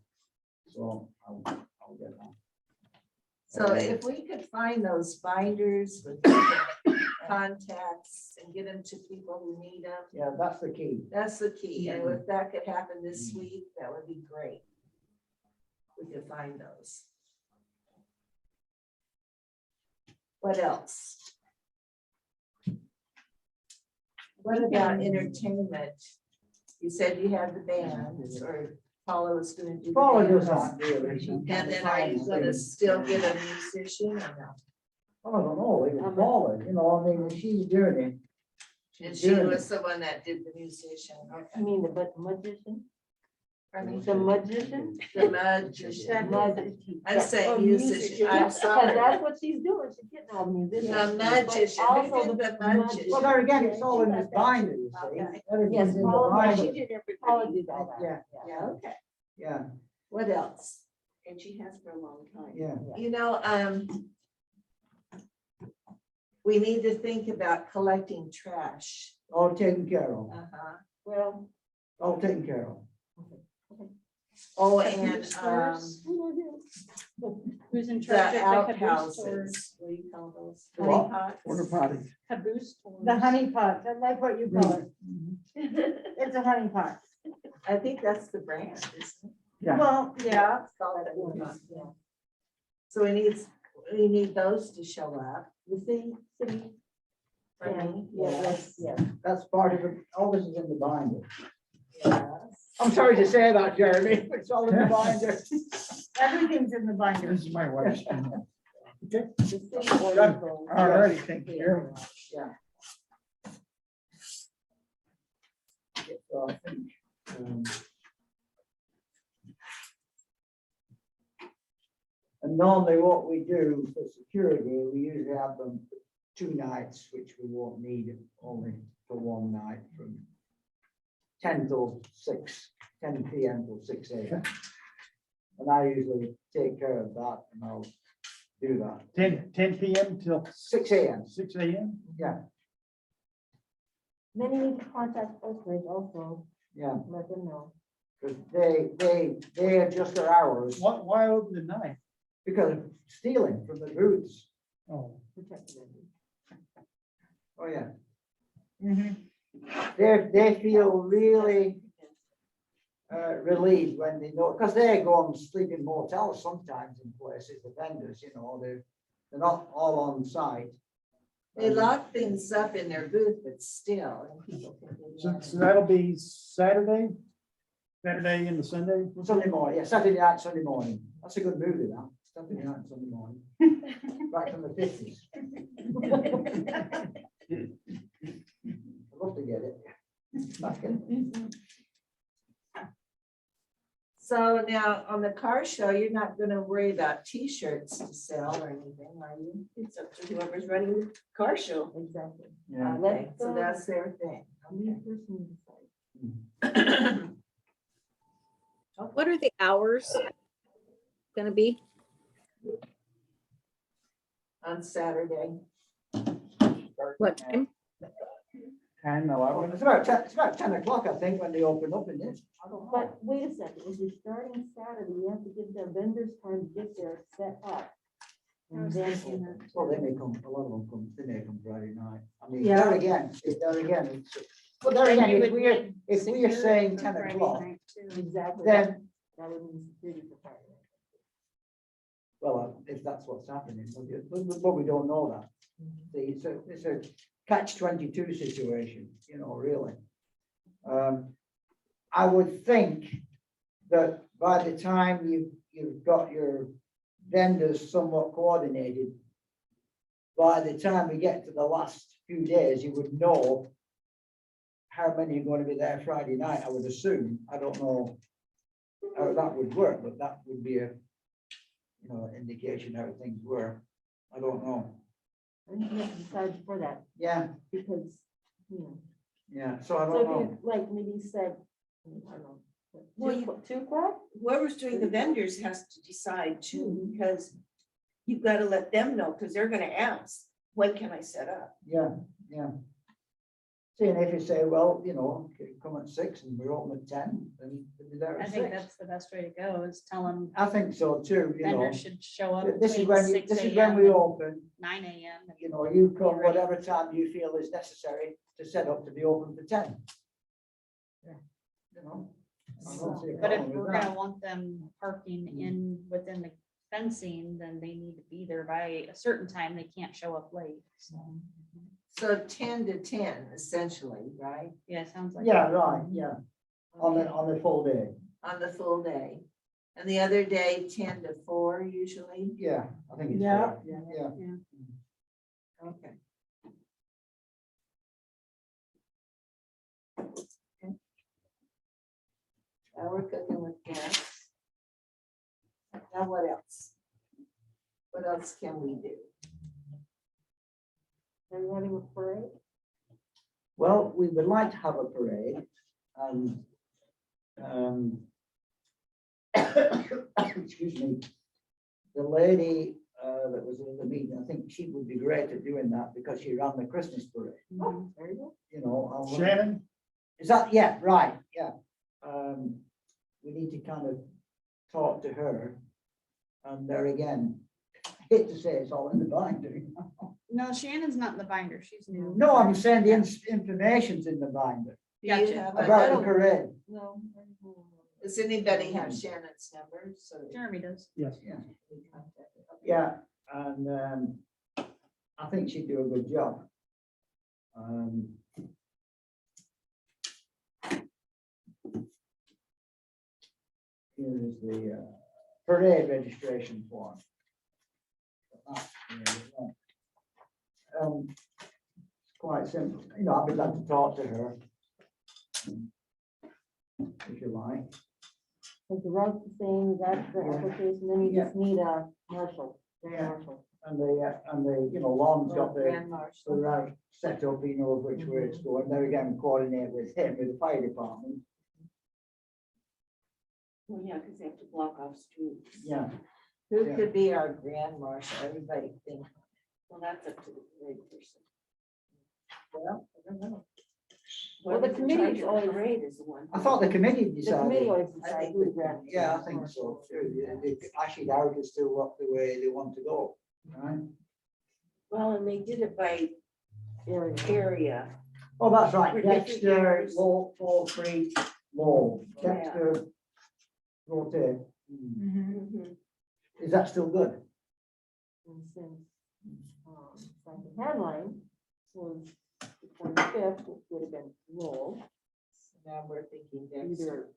So I'll get that. So if we could find those binders with contacts and get them to people who need them, Yeah, that's the key. that's the key. And if that could happen this week, that would be great. We could find those. What else? What about entertainment? You said you had the band, or Paula was gonna do. the Paula band. does that really. And then are you gonna still get a musician or no? I don't know, it was Paula, you know, I mean, she's doing it. And She's she doing was it. the one that did the musician, You okay. mean the magician? Pardon me? The magician? The magician. I'm saying Oh, musician, I'm Because sorry. That's what she's doing. She's getting all the musicians. The magician, But who also did the magician. magician? Well, there again, it's all in this binder, you see. Okay. Everything's Yes, in the Paula, binder. she did Paula did all that. Yeah. Yeah, okay. Yeah, What else? And she has for a long time. yeah. You know, we need to think about collecting trash. All taken care of, Uh-huh. Well. all taken care of. Oh, and, Who's in the charge of the caboose stores? outhouses, what do you call those? The what? Honey Porta pots? potty. Caboose stores. The honey pot, I like what you call it. It's a honey pot. I think that's the brand, isn't it? Yeah. Well, yeah, It's called a honey pot, yeah. So we need those to show up. The city. For me. Yeah. That's part of it, all this is in the binder. Yes. I'm sorry to say that, Jeremy, it's all in the binder. everything's in the binder. This is my wife's. Okay, The city orders those. all righty, thank you. So I think, and normally what we do for security, we usually have them 2 nights, which we won't need only for 1 night from 10 till 6, 10 PM till 6 AM. And I usually take care of that and I'll do that. 10 PM till 6 AM, 6 AM? yeah, Then you need to contact Oakridge also, yeah, let them know. because they adjust their hours Why open at night? because of stealing from the booths. Oh, Protect them. Oh, yeah. Mhm. They feel really relieved when they know, because they go and sleep in motels sometimes in places, the vendors, you know, they're not all on site. They lock things up in their booth, but still. and people can get so in. that'll be Saturday? Saturday into Sunday? Sunday morning, yeah, Saturday night, Sunday morning. That's a good movie, that. Saturday night, Sunday morning. Back from the 50s. I'd love to get it. Back in. So now on the car show, you're not gonna worry about T-shirts to sell or anything, are you? It's up to whoever's running the car show. Exactly. Yeah. Okay, so that's their thing. Leave person decide. What are the hours? gonna be? On Saturday. What time? 10, 11? It's about 10 o'clock, I think, when they open up in this. I don't know. But wait a second, if you're starting Saturday, you have to give the vendors time to get there, set up. And then, Well, they may come, a lot of them come, they may come Friday night. I mean, Yeah. there again, well, there Then again, you if would we're, need if we're security saying for 10 Friday o'clock, night, too. exactly, then, that would mean security for Friday. well, if that's what's happening, but we don't know that. See, it's a catch-22 situation, you know, really. I would think that by the time you've got your vendors somewhat coordinated, by the time we get to the last few days, you would know how many are going to be there Friday night, I would assume. I don't know how that would work, but that would be a, you know, indication how things were. I don't know. I think you have to decide before that, Yeah, because, you know. yeah, so I So don't if know. you, like, maybe said, I don't know. Well, 2 o'clock? Whoever's doing the vendors has to decide too, because you've got to let them know, because they're gonna ask, when can I set up? Yeah, yeah. See, and if you say, well, you know, come at 6 and we're open at 10, then they'll be there I at think 6. that's the best way to go, is tell them I think so too, you know. vendors should show up This is between when 6 this is when AM we and open, 9 AM. you know, you come ready. whatever time you feel is necessary to set up to be open for 10. Yeah. You know. I don't see a But if problem with we're that. gonna want them parking in within the fencing, then they need to be there by a certain time. They can't show up late. So, So 10 to 10 essentially, right? yeah, it sounds like. Yeah, right, yeah, on the full day, On the full day. And the other day, 10 to 4 usually? yeah, I think it's Yeah. fair. Yeah. Okay. Now we're cooking with gas. Now what else? What else can we do? Are you having a parade? Well, we would like to have a parade and excuse me, the lady that was in the meeting, I think she would be great at doing that because she ran the Christmas parade, Oh, there you go. you know. I'll- Shannon, Is that, yeah, right, yeah. We need to kind of talk to her. And there again, I hate to say it's all in the binder. No, Shannon's not in the binder. She's new. No, I'm saying the information's in the binder Do you Gotcha. have about the a- parade. No. Does anybody have Shannon's number? So Jeremy does. yes. Yeah, we contact her. Okay. yeah, and I think she'd do a good job. Here is the parade registration form. It's quite simple, you know, I'd be glad to talk to her. If you like. Because the road's the same, that's the application, then you just need a marshal, grand Yeah. marshal. And the, you know, Lon's got the Grand Marshal. right set up, he knows which way it's going. There again, coordinate with him, with the fire department. Well, yeah, because they have to block off streets. Yeah, Who Yeah. could be our grand marshal? Everybody think. Well, that's up to the parade person. well, I don't know. Well, the Whoever's in committee charge is of the always- parade is the one. I thought the committee The committee decided. always I decides think who the we- grand. Yeah, I think so too. They actually direct us to what the way they want to go, right? Well, and they did it by Area. area. Oh, that's For right. different Dexter, years. Lowell, Fall Creek, Lowell, Yeah. Dexter, rotate. Mhm. Is that still good? And since, Franklin Headline was the 25th, which would have been Lowell, So now we're thinking Dexter. either.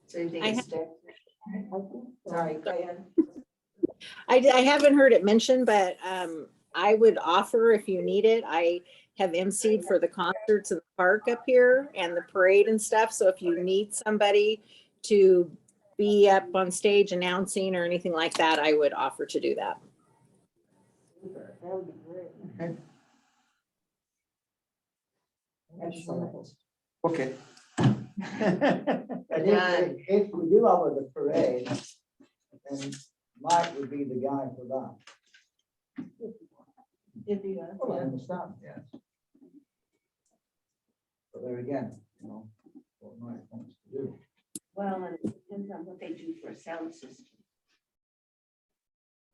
So you think I it's Dexter? I think so. Sorry, go ahead. I haven't heard it mentioned, but I would offer if you need it. I have emceed for the concerts in the park up here and the parade and stuff. So if you need somebody to be up on stage announcing or anything like that, I would offer to do that. Super, that would be great. Excellent. Okay. And if we do have the parade, then Mike would be the guy for that. If you, Well, I understand, yes. But there again, you know, what Mike wants to do. Well, and it depends on what they do for a sound system.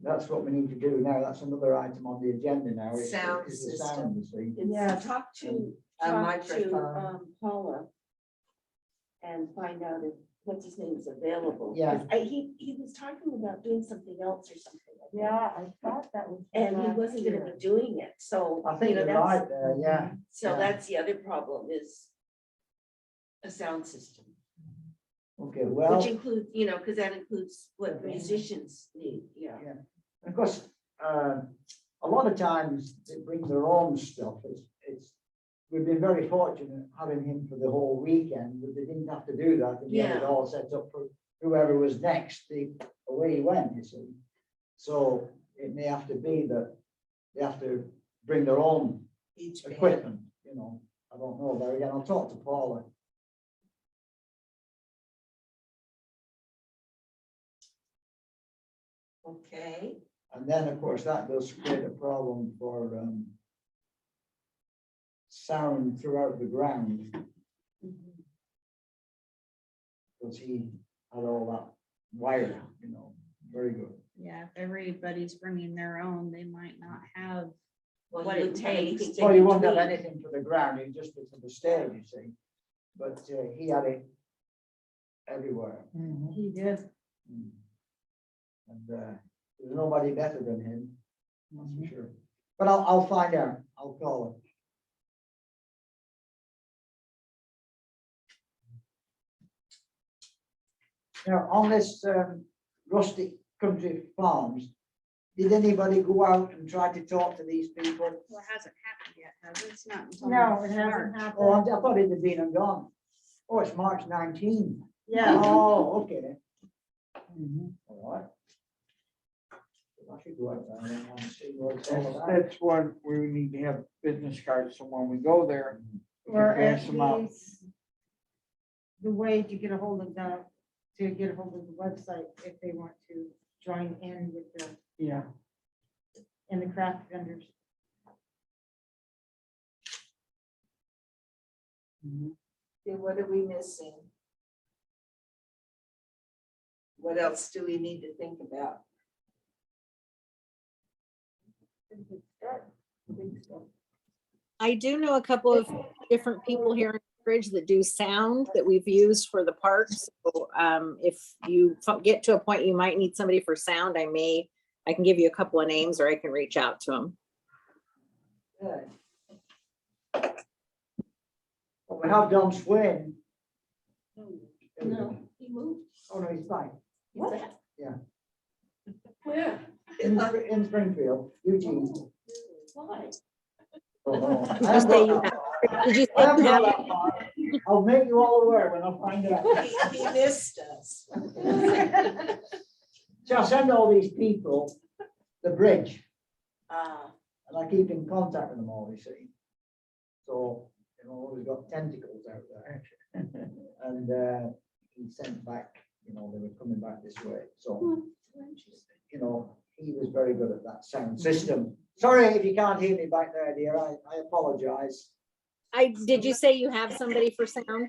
That's what we need to do now. That's another item on the agenda now. is the- Sound is the system. sound, you see. Yeah. Talk to A microphone. Paula and find out if, what's his name is available. Yeah. 'Cause he was talking about doing something else or something. I think. Yeah, I thought that was. And he wasn't gonna be doing it, so. I think you know, you're that's- right there, yeah. So yeah. that's the other problem is a sound system, Okay, well, which includes, you know, because that includes what musicians need, yeah. of course, a lot of times they bring their own stuff. We've been very fortunate having him for the whole weekend, but they didn't have to do that. And he had it Yeah. all set up for whoever was next, away he went, you see. So it may have to be that they have to bring their own each band. equipment, you know. I don't know, there again, I'll talk to Paula. Okay, And then, of course, that does create a problem for sound throughout the ground, because he had all that wire, you know, very good. Yeah, if everybody's bringing their own, they might not have. Well, What you it wouldn't have takes. anything Well, you won't have between. anything for the ground, you just for the stage, you see. But he had it everywhere. He did. And there's nobody better than him, that's for sure. But I'll find out, I'll call him. Now, on this rustic country farms, did anybody go out and try to talk to these people? Well, it hasn't happened yet, has it? It's not until. No, it March. hasn't Oh, happened. I thought it had been and gone. Oh, it's March 19. Yeah. Oh, okay then. All right. I should go out there and see what it's all about. That's what we need to have business cards, so when we go there, we Or can pass at them out. least the way to get a hold of the website if they want to join in with the, Yeah. and the craft vendors. okay, what are we missing? What else do we need to think about? I do know a couple of different people here in Bridge that do sound that we've used for the parks. So, if you get to a point you might need somebody for sound, I can give you a couple of names or I can reach out to them. Good. Well, we have Don Swain. No, he moved. Oh, no, he's fine. What's that? Yeah. Where? In Springfield, Eugene. Why? Oh, no. Did you say you have? Did you say I haven't you got have? that far. I'll make you all aware when I find out. He missed us. So I send all these people the bridge, Ah, and I keep in contact with them all, you see. So, you know, we've got tentacles out there. And he sent back, you know, they were coming back this way, so, you know, he was very good at that sound system. Sorry if you can't hear me back there, dear, I apologize. Did you say you have somebody for sound?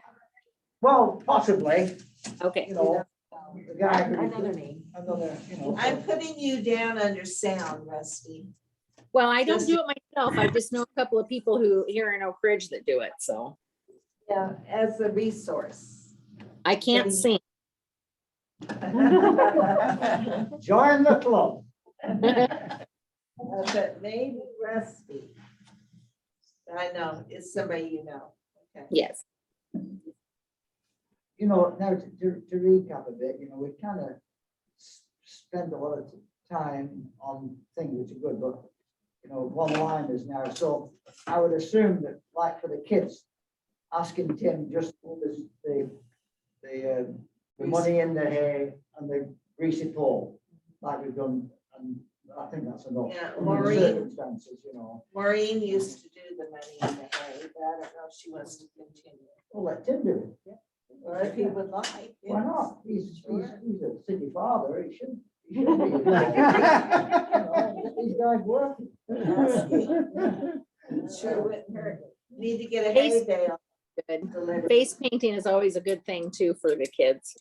Well, possibly, Okay. you know, the guy who. Another name. Another, you know. I'm putting you down under sound, Rusty. Well, I don't do it myself. I just know a couple of people who here in Oak Ridge that do it, so Yeah, as a resource. I can't sing. Join the club. But maybe Rusty. I know, it's somebody you know. Okay. Yes. You know, now to recap a bit, you know, we kind of spend a lot of time on things which are good, but, you know, one-liners now. So I would assume that, like for the kids, asking Tim just for the money in the hay and the greasy pole, like we've done, and I think that's enough. Yeah, under the Maureen. circumstances, you know. Maureen used to do the money in the hay, but I don't know if she wants to continue. We'll let Tim do it. Or if he would like. Why yes. not? He's a city father, he shouldn't. He Yeah. shouldn't be. You know, these guys working. Sure wouldn't hurt. Need to get a Face- hay bale Good. delivered. Face painting is always a good thing too for the kids.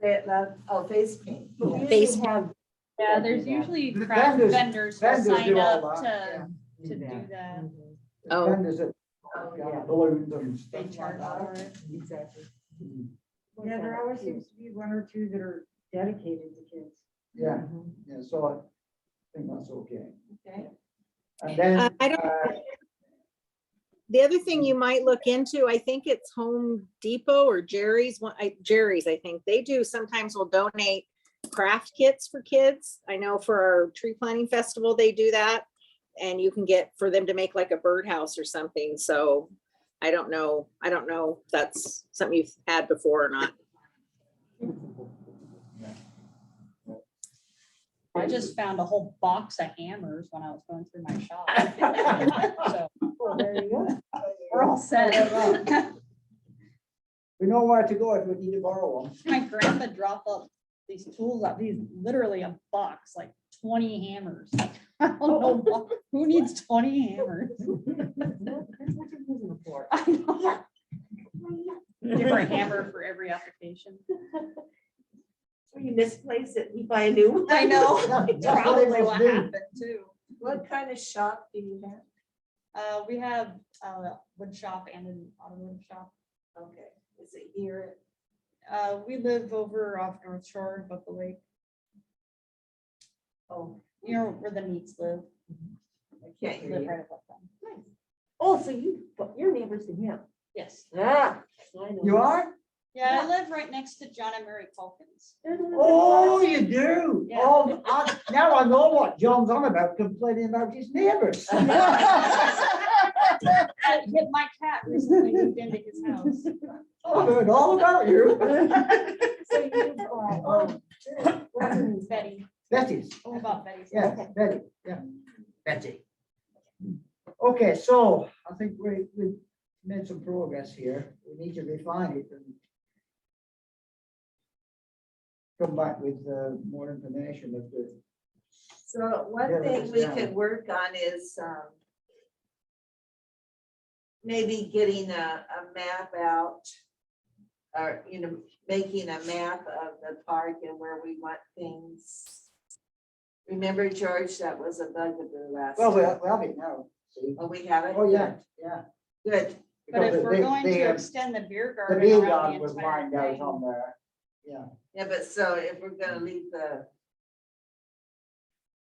Say it loud. Oh, face paint. But we Face- usually have. Yeah, there's usually The craft vendors- vendors who vendors sign do all up that, to do that. Oh. Vendors that, yeah, balloons and They stuff like charge that. for it. Exactly. Yeah, there always seems to be one or two that are dedicated to kids. Yeah, yeah, so I think that's okay. Okay. And then, I don't- The other thing you might look into, I think it's Home Depot or Jerry's, Jerry's, I think, they do sometimes will donate craft kits for kids. I know for our tree planting festival, they do that. And you can get for them to make like a birdhouse or something. So I don't know if that's something you've had before or not. I just found a whole box of hammers when I was going through my shop. So Well, there you go. we're all set. we know where to go if we need to borrow one. My grandpa dropped up these tools, these literally a box, like 20 hammers. I don't know, who needs 20 hammers? That's what you're using it for. I know. Different hammer for every application. When you misplace it, you buy a new one. I know. That's what Probably they what must do. happened too. What kind of shop do you have? We have a wood shop and an automotive shop. Okay, is it here? We live over off North Shore above the lake. Oh, You know where the Neats live. I can't We hear live you. right above them. Oh, so you're neighbors to him. Yes. Ah. I know. You are? Yeah, I live right next to John and Mary Calkins. Oh, you do? Yeah. Oh, now I know what John's on about, complaining about his neighbors. Yet my cat recently moved into his house. I've heard all about you. So you, what's her name? Betty. Betty's, I bought Betty's. yeah, Betty, yeah, Betty. Okay, so I think we've made some progress here. We need to refine it and come back with more information of the, So one Yeah, thing we yeah. could work on is maybe getting a map out. Or, making a map of the park and where we want things. Remember, George, that was a bugaboo last. well, we time. have it now, see? Oh, we have it? Oh, yeah, yeah. Good. But if Because we're the- going the, to um, extend the beer The garden beer around garden the was entire lined out thing, on there, yeah. Yeah, but so if we're gonna leave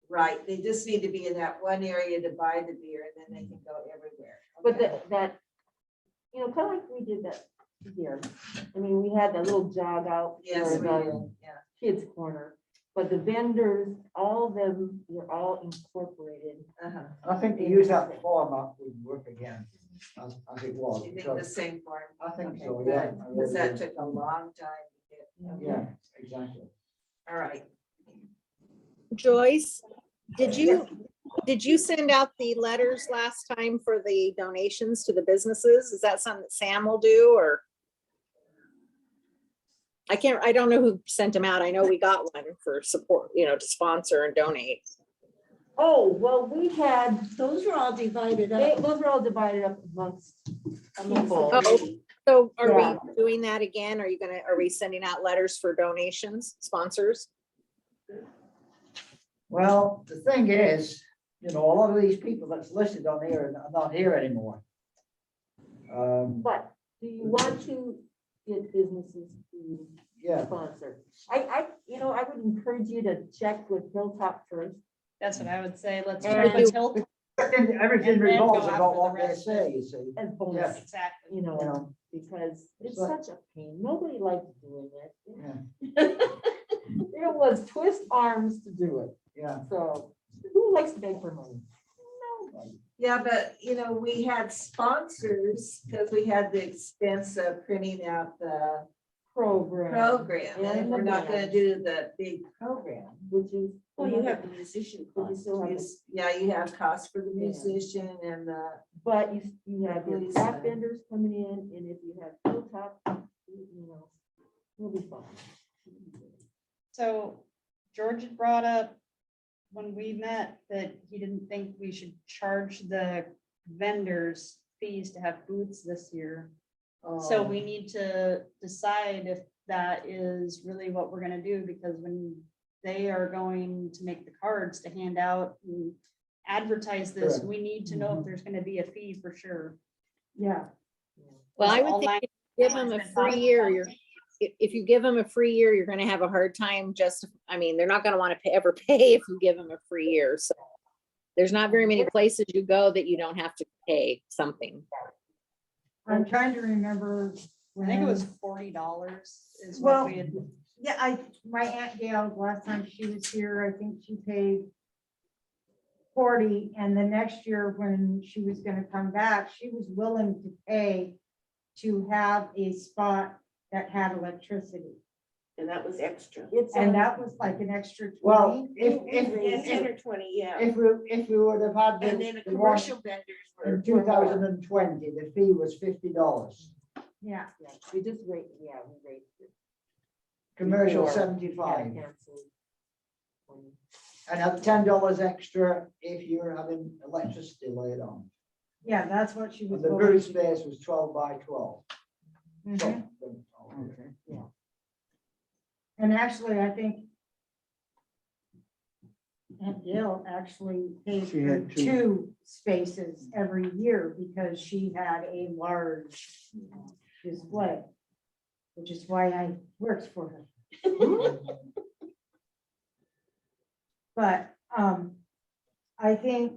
right, they just need to be in that one area to buy the beer and then they can go everywhere. But Okay. that, kind of like we did that here. I mean, we had that little jog out. Yes, for we the do, yeah. Kids corner, but the vendors, all of them were all incorporated. Uh-huh. I think to use that format would work again, as it was. You think so the same form? I think Okay, so, good. yeah. I Because really that do. took a long time to get. okay. Yeah, exactly. All right. Joyce, did you send out the letters last time for the donations to the businesses? Is that something that Sam will do or? I don't know who sent them out. I know we got one for support, to sponsor and donate. Oh, well, we had, Those were all divided up. those were all divided up amongst people. Oh, so are Yeah. we doing that again? Are we sending out letters for donations, sponsors? Well, the thing is, a lot of these people that's listed on here are not here anymore. But do you want to get businesses to Yeah, sponsor? I would encourage you to check with Hilltop first. That's what I would say. Let's And- try with Hill. everything And then go revolves after about the what they rest. say, you see. as bonus, Yeah. Exactly. because it's But- such a pain. Nobody likes doing it. Yeah, It was twist arms to do it. yeah. So who likes to beg for money? Nobody. Yeah, but we had sponsors because we had the expense of printing out the Program. program. And if And we're the not gonna band. do the big program. Which is. Well, you have the musician But you cost. still have, Yeah, you have costs for the Yeah. musician and the, but you have your Police craft side. vendors coming in, and if you have Hilltop, We'll be fine. So George had brought up when we met that he didn't think we should charge the vendors fees to have booths this year. So we need to decide if that is really what we're gonna do, because when they are going to make the cards to hand out and advertise this, Correct. we need to know if there's gonna be a fee for sure. Yeah, Well, I All would think nine- if you give them a free year, if you give them a free year, you're gonna have a hard time I mean, they're not gonna want to ever pay if you give them a free year, so. There's not very many places you go that you don't have to pay something. I'm trying to remember. I think it was when- $40 is what Well, we had. yeah, my Aunt Gail, last time she was here, I think she paid 40, and the next year when she was gonna come back, she was willing to pay to have a spot that had electricity. And that was extra. And that was like an extra 20. Well, Yeah, 10 if, or 20, yeah. if we would have had And then the the one commercial vendors were. in 2020, the fee was $50. Yeah, Yeah, we just rate, yeah, we raised it. Commercial Before, 75, yeah, canceled. and at $10 extra if you're having electricity laid on. yeah, that's what she was. And the willing booth to do. space was 12 by 12. Mhm. So, Okay. And actually, I think Aunt Gail actually paid She for had two. 2 spaces every year because she had a large display, which is why I worked for her. But I think,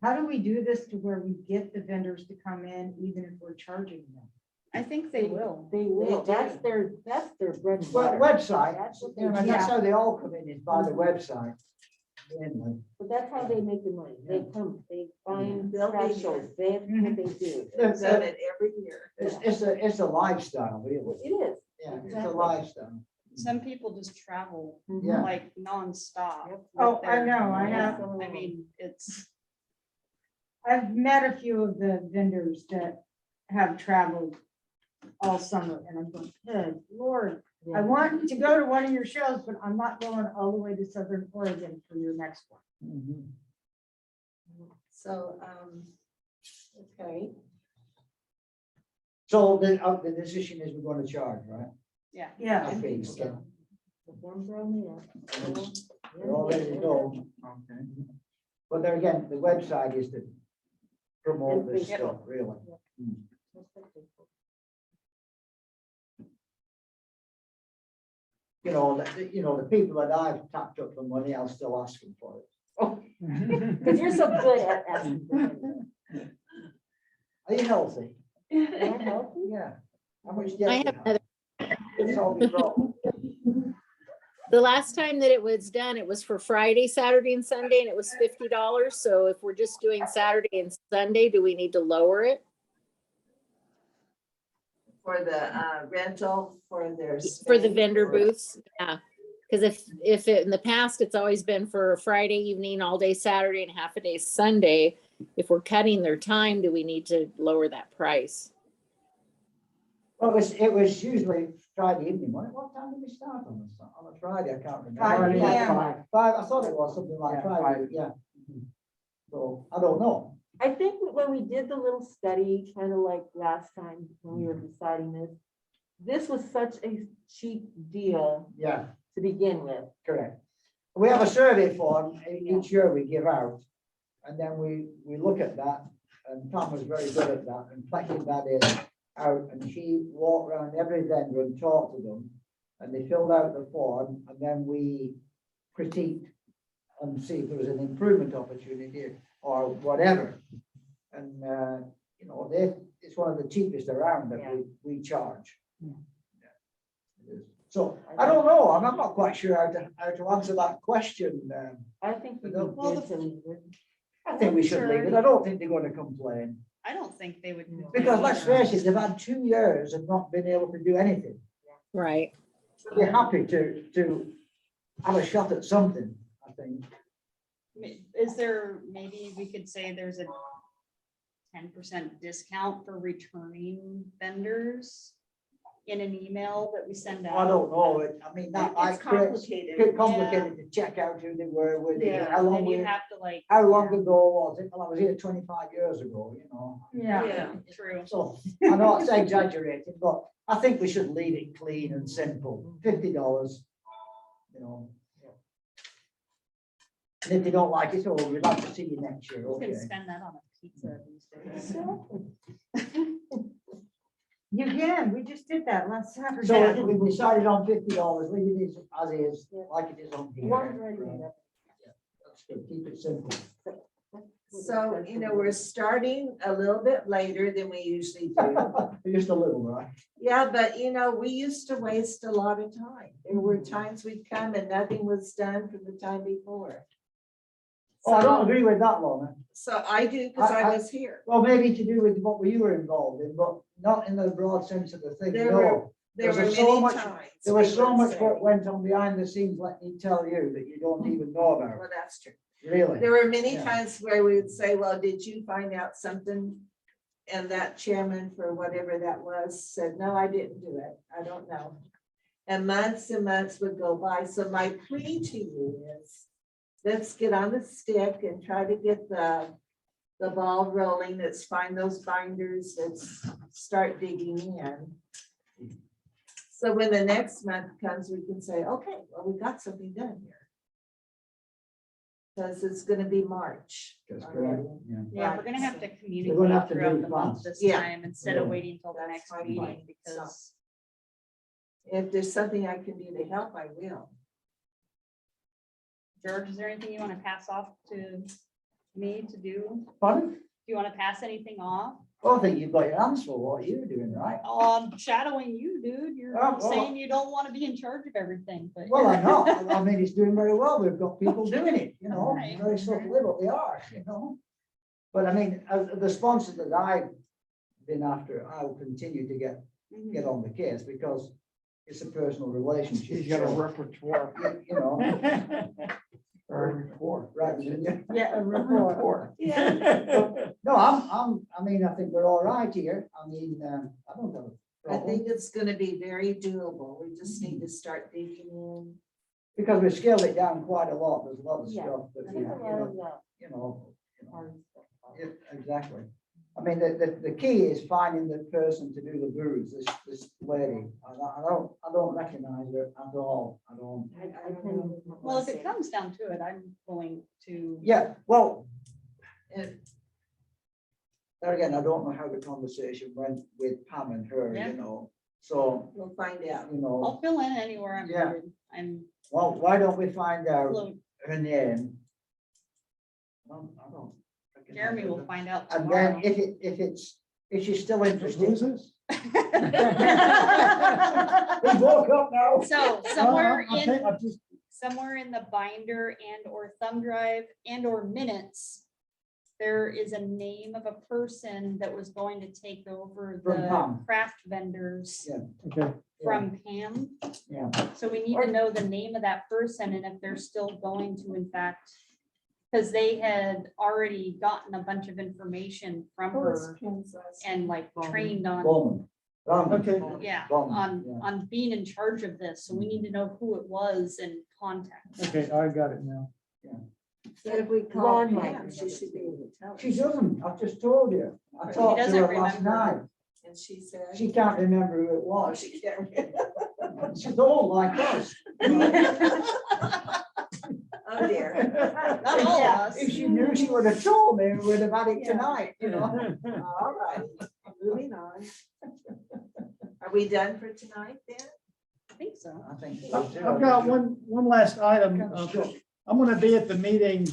how do we do this to where we get the vendors to come in even if we're charging them? I think they will. They will, They that's do. their bread and Well, butter. website, That's what they you know, do. that's how they all come in, is by the website. Mainly. But that's how they make their money. They come, they find They'll be specials, that's what they do. It's Done it every year. it's a lifestyle, really. It is. Yeah, it's a Exactly. lifestyle. Some people just travel Yeah. like nonstop. Yep. Oh, with I their- know, I Yeah, have. I mean, it's, I've met a few of the vendors that have traveled all summer and I'm going, good Lord, I want to go to one of your shows, but I'm not going all the way to Southern Oregon for your next one. Mhm. So, okay, So the decision is we're going to charge, right? yeah. Yeah. I think so. The forms are on there. We're all ready to go. Okay. But there again, the website is to promote this Yep. stuff, really. The people that I've tapped up for money, I'll still ask them for it. Because you're so good at asking. for money. Are you healthy? Am I healthy? Yeah. How much I debt have you have? another, It's all been wrong. the last time that it was done, it was for Friday, Saturday and Sunday, and it was $50. So if we're just doing Saturday and Sunday, do we need to lower it? for the rental, for their. For the space, vendor or- booths, yeah. Because if it, in the past, it's always been for Friday evening, all day Saturday and half a day Sunday. If we're cutting their time, do we need to lower that price? Well, it was usually Friday evening. What time did we start on a Friday? I can't remember. 5 Friday at p.m. 5. Five, I thought it was something like Yeah, Friday, 5. yeah. So, I don't know. I think when we did the little study, kind of like last time when we were deciding this was such a cheap deal Yeah, to begin with. correct. We have a survey form each year we give out. And then we look at that, and Tom was very good at that, and collected that in out, and she walked around every vendor and talked to them. And they filled out the form, and then we critiqued and see if there was an improvement opportunity or whatever. And, it's one of the cheapest around that we charge. Yeah. It is. So, I don't know, I'm not quite sure how to answer that question. I think we Well, did to leave it. I think we should leave it. I don't think they're going to complain. I don't think they would. Because let's face it, they've had 2 years and not been able to do anything. Right. They're happy to have a shot at something, I think. Is there, maybe we could say there's a 10% discount for returning vendors in an email that we send out. I don't know, I mean, that, I, It's complicated. it's complicated to check out who they were, with it, Yeah, how long, And you have to like. how long ago was it? Well, I was here 25 years ago, you know. Yeah. True. So, I know it's exaggerated, but I think we should leave it clean and simple, $50, you know. And if you don't like it, oh, we'd like to see you next year, You okay. can spend that on a pizza these days. You can, we just did that last Saturday. So we decided on $50, leave it as is, like it is on here. One's ready, yeah. That's good, keep it simple. So, you know, we're starting a little bit later than we usually do. Just a little, right? Yeah, but you know, we used to waste a lot of time. There were times we'd come and nothing was done from the time before. Oh, I don't agree with that, Lorna. So I do, because I was here. Well, maybe to do with what you were involved in, but not in the broad sense of the thing, There no. There There were was so many much- times. There we was so would much say, work went on behind the scenes, let me tell you, that you don't even know about, Well, that's true. really. There were many Yeah. times where we would say, well, did you find out something? And that chairman, for whatever that was, said, no, I didn't do it. I don't know. And months would go by. So my plea to you is, let's get on the stick and try to get the ball rolling. Let's find those binders. Let's start digging in. So when the next month comes, we can say, okay, well, we got something done here. Because it's gonna be March. That's already. correct, yeah. Yeah, we're gonna have to have communicate to throughout do the month fast. this Yeah. time instead of Yeah. waiting until the That's next my meeting point. because. If there's something I can do to help, I will. George, is there anything you want to pass off to me to do? Pardon? Do you want to pass anything off? Well, I think you've got your hands full, what you're doing, right? Oh, I'm shadowing you, dude. You're Oh, well- saying you don't want to be in charge of everything, but. Well, I'm not, I mean, it's doing very well, we've got people doing it, you know, Right. very subtly, but they are, you know. But I mean, the sponsors that I've been after, I will continue to get Mhm. on the case, because it's a personal relationship. He's got a so, repertoire. You know, Or a report. rather than, Yeah, a A report. report. no, I mean, I think we're all right here, I mean, I don't have a I problem. think it's gonna be very doable. We just need to start digging in. Because we've scaled it down quite a lot, there's a lot of Yeah, stuff that, There's a lot of, you know, hard stuff. yeah, exactly. I mean, the key is finding the person to do the booze, this lady, I don't recognize her at all, I don't. I tend to- Well, if it comes down to it, I'm willing to. Yeah, well. There again, I don't know how the conversation went with Pam and her, Yeah. you know, so, We'll find out. you know, I'll fill in anywhere I'm Yeah. needed. I'm well, why don't we find out fluent. her name? I don't recognize Jeremy her. will find out And tomorrow. then if she's still interested. Who's this? We woke up now. So somewhere in, I'm just, somewhere in the binder and or thumb drive and or minutes, there is a name of a person that was going to take over From the Pam. craft vendors Yeah. okay, from Pam. Yeah. So we need to know the name of that person and if they're still going to in fact, because they had already gotten a bunch of information from her and like trained on, Bowman. okay. yeah, Bowman, yeah. on being in charge of this. So we need to know who it was and contact. Okay, I got it now. So if we call Ron Pam, might she should be able to tell us. She doesn't, I've just told you. I He talked to doesn't her last remember. night. And she said. She can't remember who it Oh, was. she can't remember. She's old like us. Oh, dear. Not all of us. If she knew, she would have told me, we would have had it Yeah. tonight, you know. All right, moving on. Are we done for tonight then? I think so. I think so too. I've got one last item. Sure. I'm gonna be at the meeting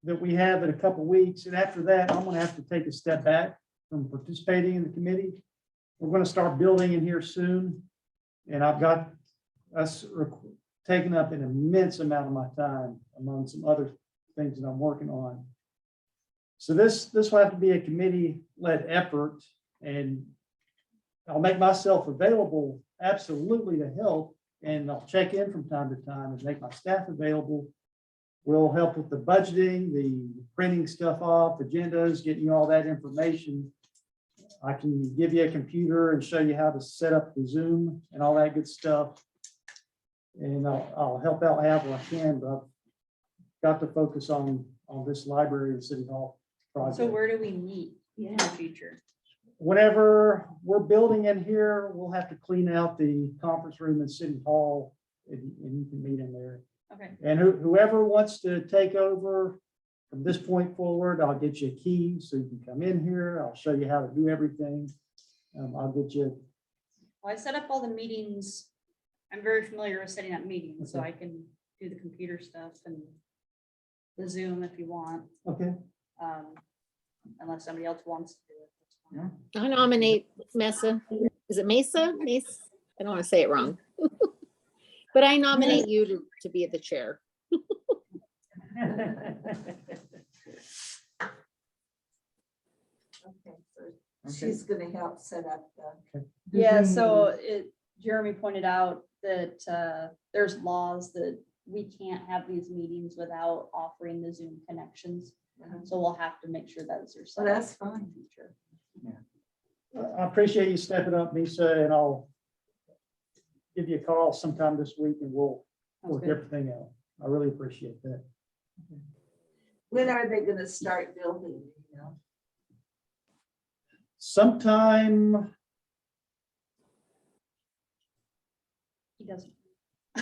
that we have in a couple weeks, and after that, I'm gonna have to take a step back from participating in the committee. We're gonna start building in here soon, and I've got us taking up an immense amount of my time among some other things that I'm working on. So this will have to be a committee-led effort, and I'll make myself available absolutely to help, and I'll check in from time to time and make my staff available. We'll help with the budgeting, the printing stuff off, agendas, getting you all that information. I can give you a computer and show you how to set up the Zoom and all that good stuff. And I'll help out however I can, but I've got to focus on this library and city hall project. So where do we meet in the future? Whatever we're building in here, we'll have to clean out the conference room in city hall and you can meet in there. Okay, And whoever wants to take over from this point forward, I'll get you a key so you can come in here. I'll show you how to do everything. I'll get you, well, I set up all the meetings. I'm very familiar with setting up meetings, so I can do the computer stuff and the Zoom if you want, okay, unless somebody else wants to do it. That's fine. I nominate Mesa. Is it Mesa? Mesa? I don't want to say it wrong. But I nominate you to be the chair. Okay, so she's gonna help set up the. Yeah, so Jeremy pointed out that there's laws that we can't have these meetings without offering the Zoom connections. So we'll have to make sure those are set Well, up that's in the fine. future. I appreciate you stepping up, Misa, and I'll give you a call sometime this week and we'll Sounds work good. everything out. I really appreciate that. When are they gonna start building, you know? Sometime, He doesn't.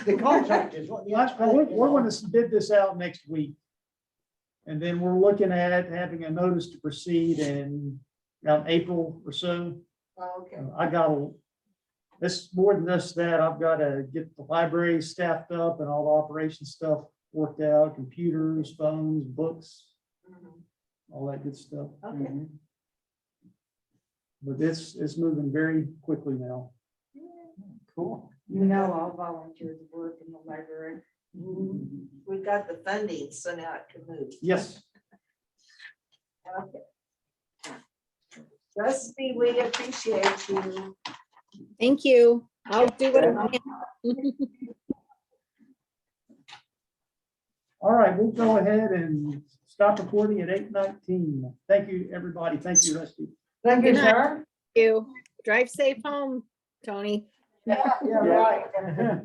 The contractors, what the. we're going to bid this out next week. And then we're looking at having a notice to proceed in around April or so. Oh, okay. I got, it's more than just that. I've got to get the library staffed up and all the operation stuff worked out, computers, phones, books, Mhm. all that good stuff. Okay. But it's moving very quickly now. Cool. You know, I'll volunteer to work in the library. We got the funding, so now it can move. Yes, Okay. Rusty, we appreciate you. Thank you. I'll do what I can. all right, we'll go ahead and stop recording at 8:19. Thank you, everybody. Thank you, Rusty. Thank you, Good night. sir. You drive safe home, Tony. Yeah, right.